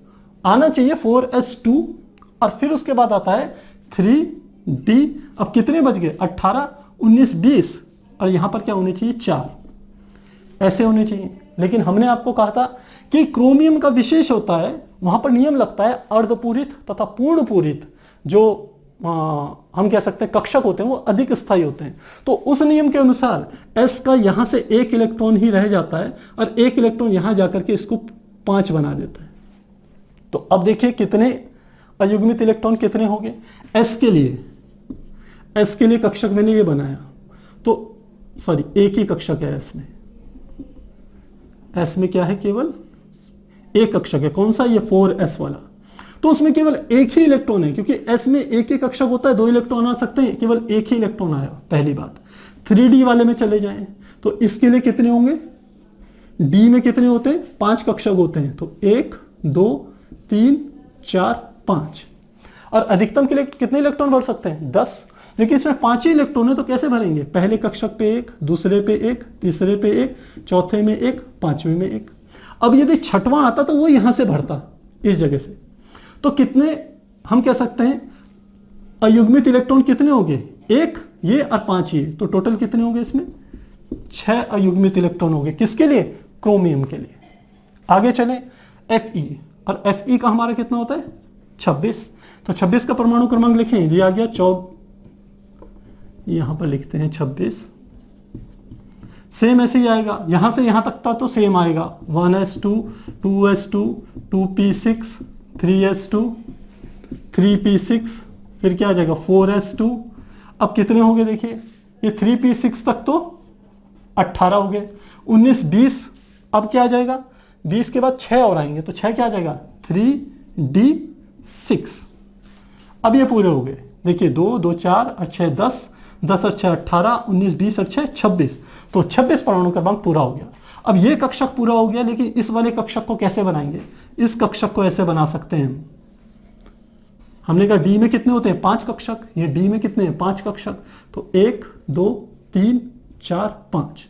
आना चाहिए, 4s2, और फिर उसके बाद आता है 3d। अब कितने बच गए? 18 19 20, और यहां पर क्या होने चाहिए? 4 ऐसे होने चाहिए। लेकिन हमने आपको कहा था कि क्रोमियम का विशेष होता है, वहां पर नियम लगता है अर्धपूरित तथा पूर्ण पूरित जो हम कह सकते हैं कक्षक होते हैं वो अधिक स्थायी होते हैं। तो उस नियम के अनुसार s का यहां से एक इलेक्ट्रॉन ही रह जाता है और एक इलेक्ट्रॉन यहां जाकर के इसको 5 बना देता है। तो अब देखिए कितने अयुग्मित इलेक्ट्रॉन कितने हो गए s के लिए कक्षक मैंने ये बनाया, तो सॉरी एक ही कक्षक है s में क्या है, केवल एक कक्षक है। कौन सा, ये 4s वाला। तो उसमें केवल एक ही इलेक्ट्रॉन है, क्योंकि s में एक ही कक्षक होता है, 2 इलेक्ट्रॉन आ सकते हैं, केवल एक ही इलेक्ट्रॉन आया। पहली बात 3d वाले में चले जाएं तो इसके लिए कितने होंगे, d में कितने होते हैं, 5 कक्षक होते हैं। तो 1 2 3 4 5। और अधिकतम के लिए कितने इलेक्ट्रॉन भर सकते हैं, 10। लेकिन इसमें 5 ही इलेक्ट्रॉन है तो कैसे भरेंगे, पहले कक्षक पे 1, दूसरे पे 1, तीसरे पे 1, चौथे में 1, पांचवें में 1। अब यदि छठवां आता तो वो यहां से भरता इस जगह से। तो कितने हम कह सकते हैं अयुग्मित इलेक्ट्रॉन कितने हो गए, 1 ये और 5 ये। तो टोटल कितने हो गए इसमें, 6 अयुग्मित इलेक्ट्रॉन हो गए। किसके लिए, क्रोमियम के लिए। आगे चले Fe, और Fe का हमारा कितना होता है 26। तो 26 का परमाणु क्रमांक लिखें, ये आ गया 14, यहां पर लिखते हैं 26। सेम ऐसे ही आएगा, यहां से यहां तक था तो सेम आएगा 1s2 2s2 2p6 3s2 3p6, फिर क्या आ जाएगा 4s2। अब कितने हो गए देखिए, ये 3p6 तक तो 18 हो गए, 19 20। अब क्या आ जाएगा, 20 के बाद 6 और आएंगे, तो 6 क्या आ जाएगा 3d6। अब ये पूरे हो गए, देखिए 2 2 4 और 6 10, 10 और 6 18, 19 20 और 6 26। तो 26 परमाणु क्रमांक पूरा हो गया। अब ये कक्षक पूरा हो गया, लेकिन इस वाले कक्षक को कैसे बनाएंगे, इस कक्षक को ऐसे बना सकते हैं हमने कहा डी में कितने होते हैं 5 कक्षक, ये डी में कितने हैं 5 कक्षक। तो 1 2 3 4 5,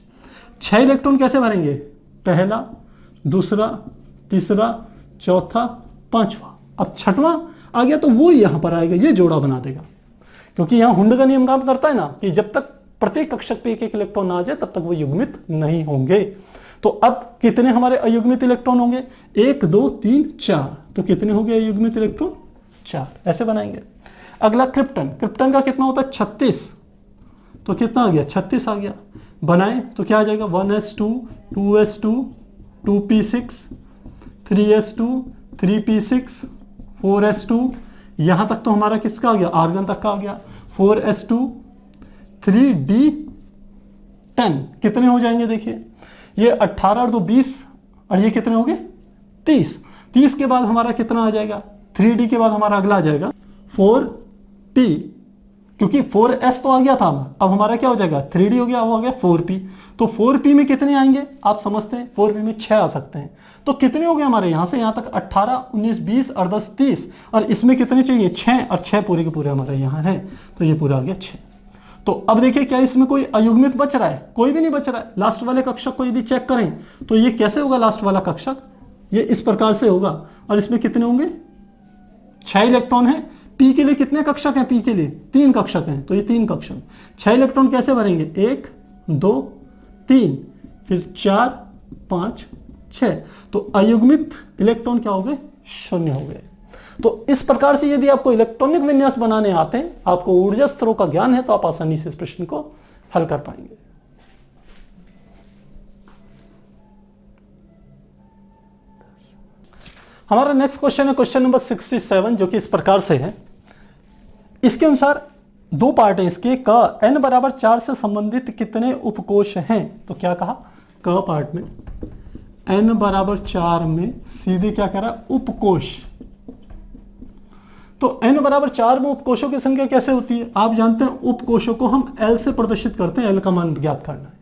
6 इलेक्ट्रॉन कैसे भरेंगे, पहला दूसरा तीसरा चौथा पांचवा। अब छठवां आ गया तो वो यहां पर आएगा, ये जोड़ा बना देगा, क्योंकि यहां हुंड का नियम काम करता है ना कि जब तक प्रत्येक कक्षक पे एक इलेक्ट्रॉन आ जाए तब तक वो युग्मित नहीं होंगे। तो अब कितने हमारे अयुग्मित इलेक्ट्रॉन होंगे, 1 2 3 4। तो कितने हो गए अयुग्मित इलेक्ट्रॉन, 4। ऐसे बनाएंगे। अगला क्रिप्टन, क्रिप्टन का कितना होता है 36। तो कितना आ गया 36 आ गया। बनाए तो क्या आ जाएगा 1s2 2s2 2p6 3s2 3p6 4s2। यहां तक तो हमारा किसका आ गया, आर्गन तक का आ गया। 4s2 3d10 कितने हो जाएंगे, देखिए ये 18 और 2 20, और ये कितने हो गए 30। 30 के बाद हमारा कितना आ जाएगा, 3d के बाद हमारा अगला आ जाएगा 4p, क्योंकि 4s तो आ गया था। अब हमारा क्या हो जाएगा 3d हो गया, अब हो गया 4p। तो 4p में कितने आएंगे आप समझते हैं, 4p में 6 आ सकते हैं। तो कितने हो गए हमारे यहां से यहां तक 18 19 20 और 10 30, और इसमें कितने चाहिए 6, और 6 पूरे के पूरे हमारे यहां है। तो ये पूरा आ गया 6। तो अब देखिए क्या इसमें कोई अयुग्मित बच रहा है, कोई भी नहीं बच रहा है। लास्ट वाले कक्षक को यदि चेक करें तो ये कैसे होगा, लास्ट वाला कक्षक ये इस प्रकार से होगा, और इसमें कितने होंगे 6 इलेक्ट्रॉन है। पी के लिए कितने कक्षक हैं, पी के लिए 3 कक्षक हैं, तो ये 3 कक्षक। 6 इलेक्ट्रॉन कैसे भरेंगे, 1 2 3 फिर 4 5 6। तो अयुग्मित इलेक्ट्रॉन क्या हो गए, 0 हो गए। तो इस प्रकार से यदि आपको इलेक्ट्रॉनिक विन्यास बनाने आते हैं, आपको ऊर्जा स्तरों का ज्ञान है, तो आप आसानी से इस प्रश्न को हल कर पाएंगे। हमारा नेक्स्ट क्वेश्चन है क्वेश्चन नंबर 67, जो कि इस प्रकार से है। इसके अनुसार 2 पार्ट है इसके, क n बराबर 4 से संबंधित कितने उपकोष हैं। तो क्या कहा, क पार्ट में n बराबर 4 में सीधे क्या कह रहा है, उपकोष। तो n बराबर 4 में उपकोषों की संख्या कैसे होती है, आप जानते हैं उपकोषों को हम L से प्रदर्शित करते हैं, L का मान ज्ञात करना है,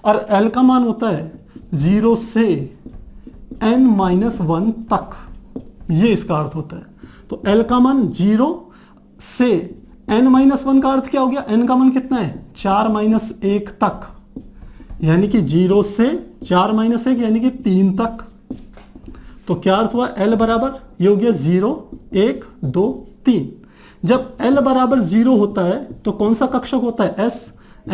और L का मान होता है 0 से n-1 तक, ये इसका अर्थ होता है। तो L का मान 0 से n-1 का अर्थ क्या हो गया, n का मान कितना है 4-1 तक, यानी कि 0 से 4-1 यानी कि 3 तक। तो क्या अर्थ हुआ, L बराबर ये हो गया 0 1 2 3। जब L बराबर 0 होता है तो कौन सा कक्षक होता है, S।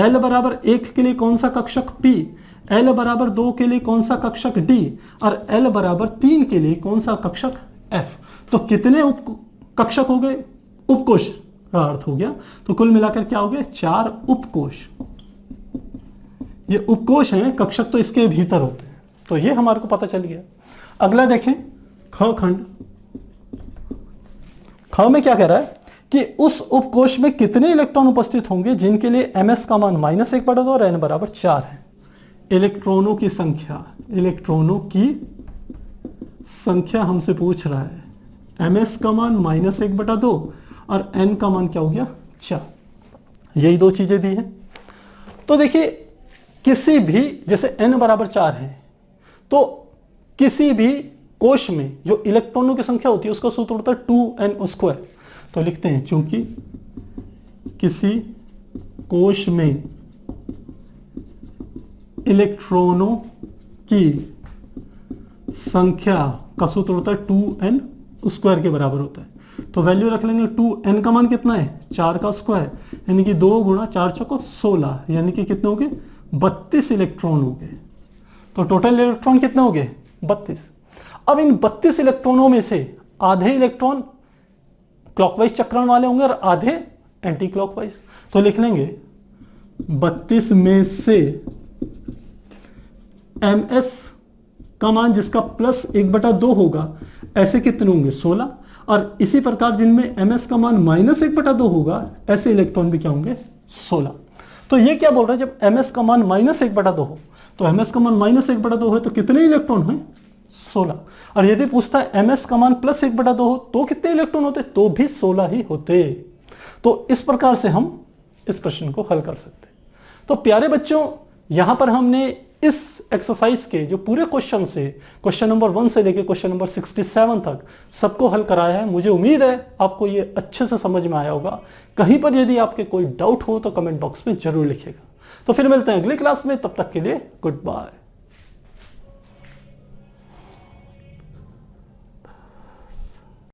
L बराबर 1 के लिए कौन सा कक्षक, P। L बराबर 2 के लिए कौन सा कक्षक, D। और L बराबर 3 के लिए कौन सा कक्षक, F। तो कितने कक्षक हो गए, उपकोष का अर्थ हो गया। तो कुल मिलाकर क्या हो गया, 4 उपकोष। ये उपकोष हैं, कक्षक तो इसके भीतर होते हैं। तो ये हमारे को पता चल गया। अगला देखें ख खंड। ख में क्या कह रहा है कि उस उपकोष में कितने इलेक्ट्रॉन उपस्थित होंगे जिनके लिए ms का मान -1/2 और n बराबर 4 है। इलेक्ट्रॉनों की संख्या, इलेक्ट्रॉनों की संख्या हमसे पूछ रहा है। ms का मान -1/2 और n का मान क्या हो गया 4। यही दो चीजें दी हैं। तो देखिए किसी भी, जैसे n बराबर 4 है, तो किसी भी कोश में जो इलेक्ट्रॉनों की संख्या होती है उसका सूत्र होता है 2n²। तो लिखते हैं चूंकि किसी कोश में इलेक्ट्रॉनों की संख्या का सूत्र होता है 2n² के बराबर होता है। तो वैल्यू रख लेंगे 2n का मान कितना है 4 का स्क्वायर, यानी कि 2 गुणा 4 चौको 16, यानी कि कितने हो गए 32 इलेक्ट्रॉन हो गए। तो टोटल इलेक्ट्रॉन कितने हो गए 32। अब इन 32 इलेक्ट्रॉनों में से आधे इलेक्ट्रॉन क्लॉकवाइज चक्रण वाले होंगे और आधे एंटी क्लॉकवाइज। तो लिख लेंगे 32 में से ms का मान जिसका +1/2 होगा, ऐसे कितने होंगे 16। और इसी प्रकार जिनमें ms का मान -1/2 होगा, ऐसे इलेक्ट्रॉन भी क्या होंगे 16। तो ये क्या बोल रहे हैं, जब ms का मान -1/2 हो, तो ms का मान -1/2 है तो कितने इलेक्ट्रॉन हैं 16। और यदि पूछता है ms का मान +1/2 हो तो कितने इलेक्ट्रॉन होते, तो भी 16 ही होते। तो इस प्रकार से हम इस प्रश्न को हल कर सकते हैं। तो प्यारे बच्चों, यहां पर हमने इस एक्सरसाइज के जो पूरे क्वेश्चन से, क्वेश्चन नंबर 1 से लेकर क्वेश्चन नंबर 67 तक सबको हल कराया है। मुझे उम्मीद है आपको ये अच्छे से समझ में आया होगा। कहीं पर यदि आपके कोई डाउट हो तो कमेंट बॉक्स में जरूर लिखिएगा। तो फिर मिलते हैं अगली क्लास में, तब तक के लिए गुड बाय।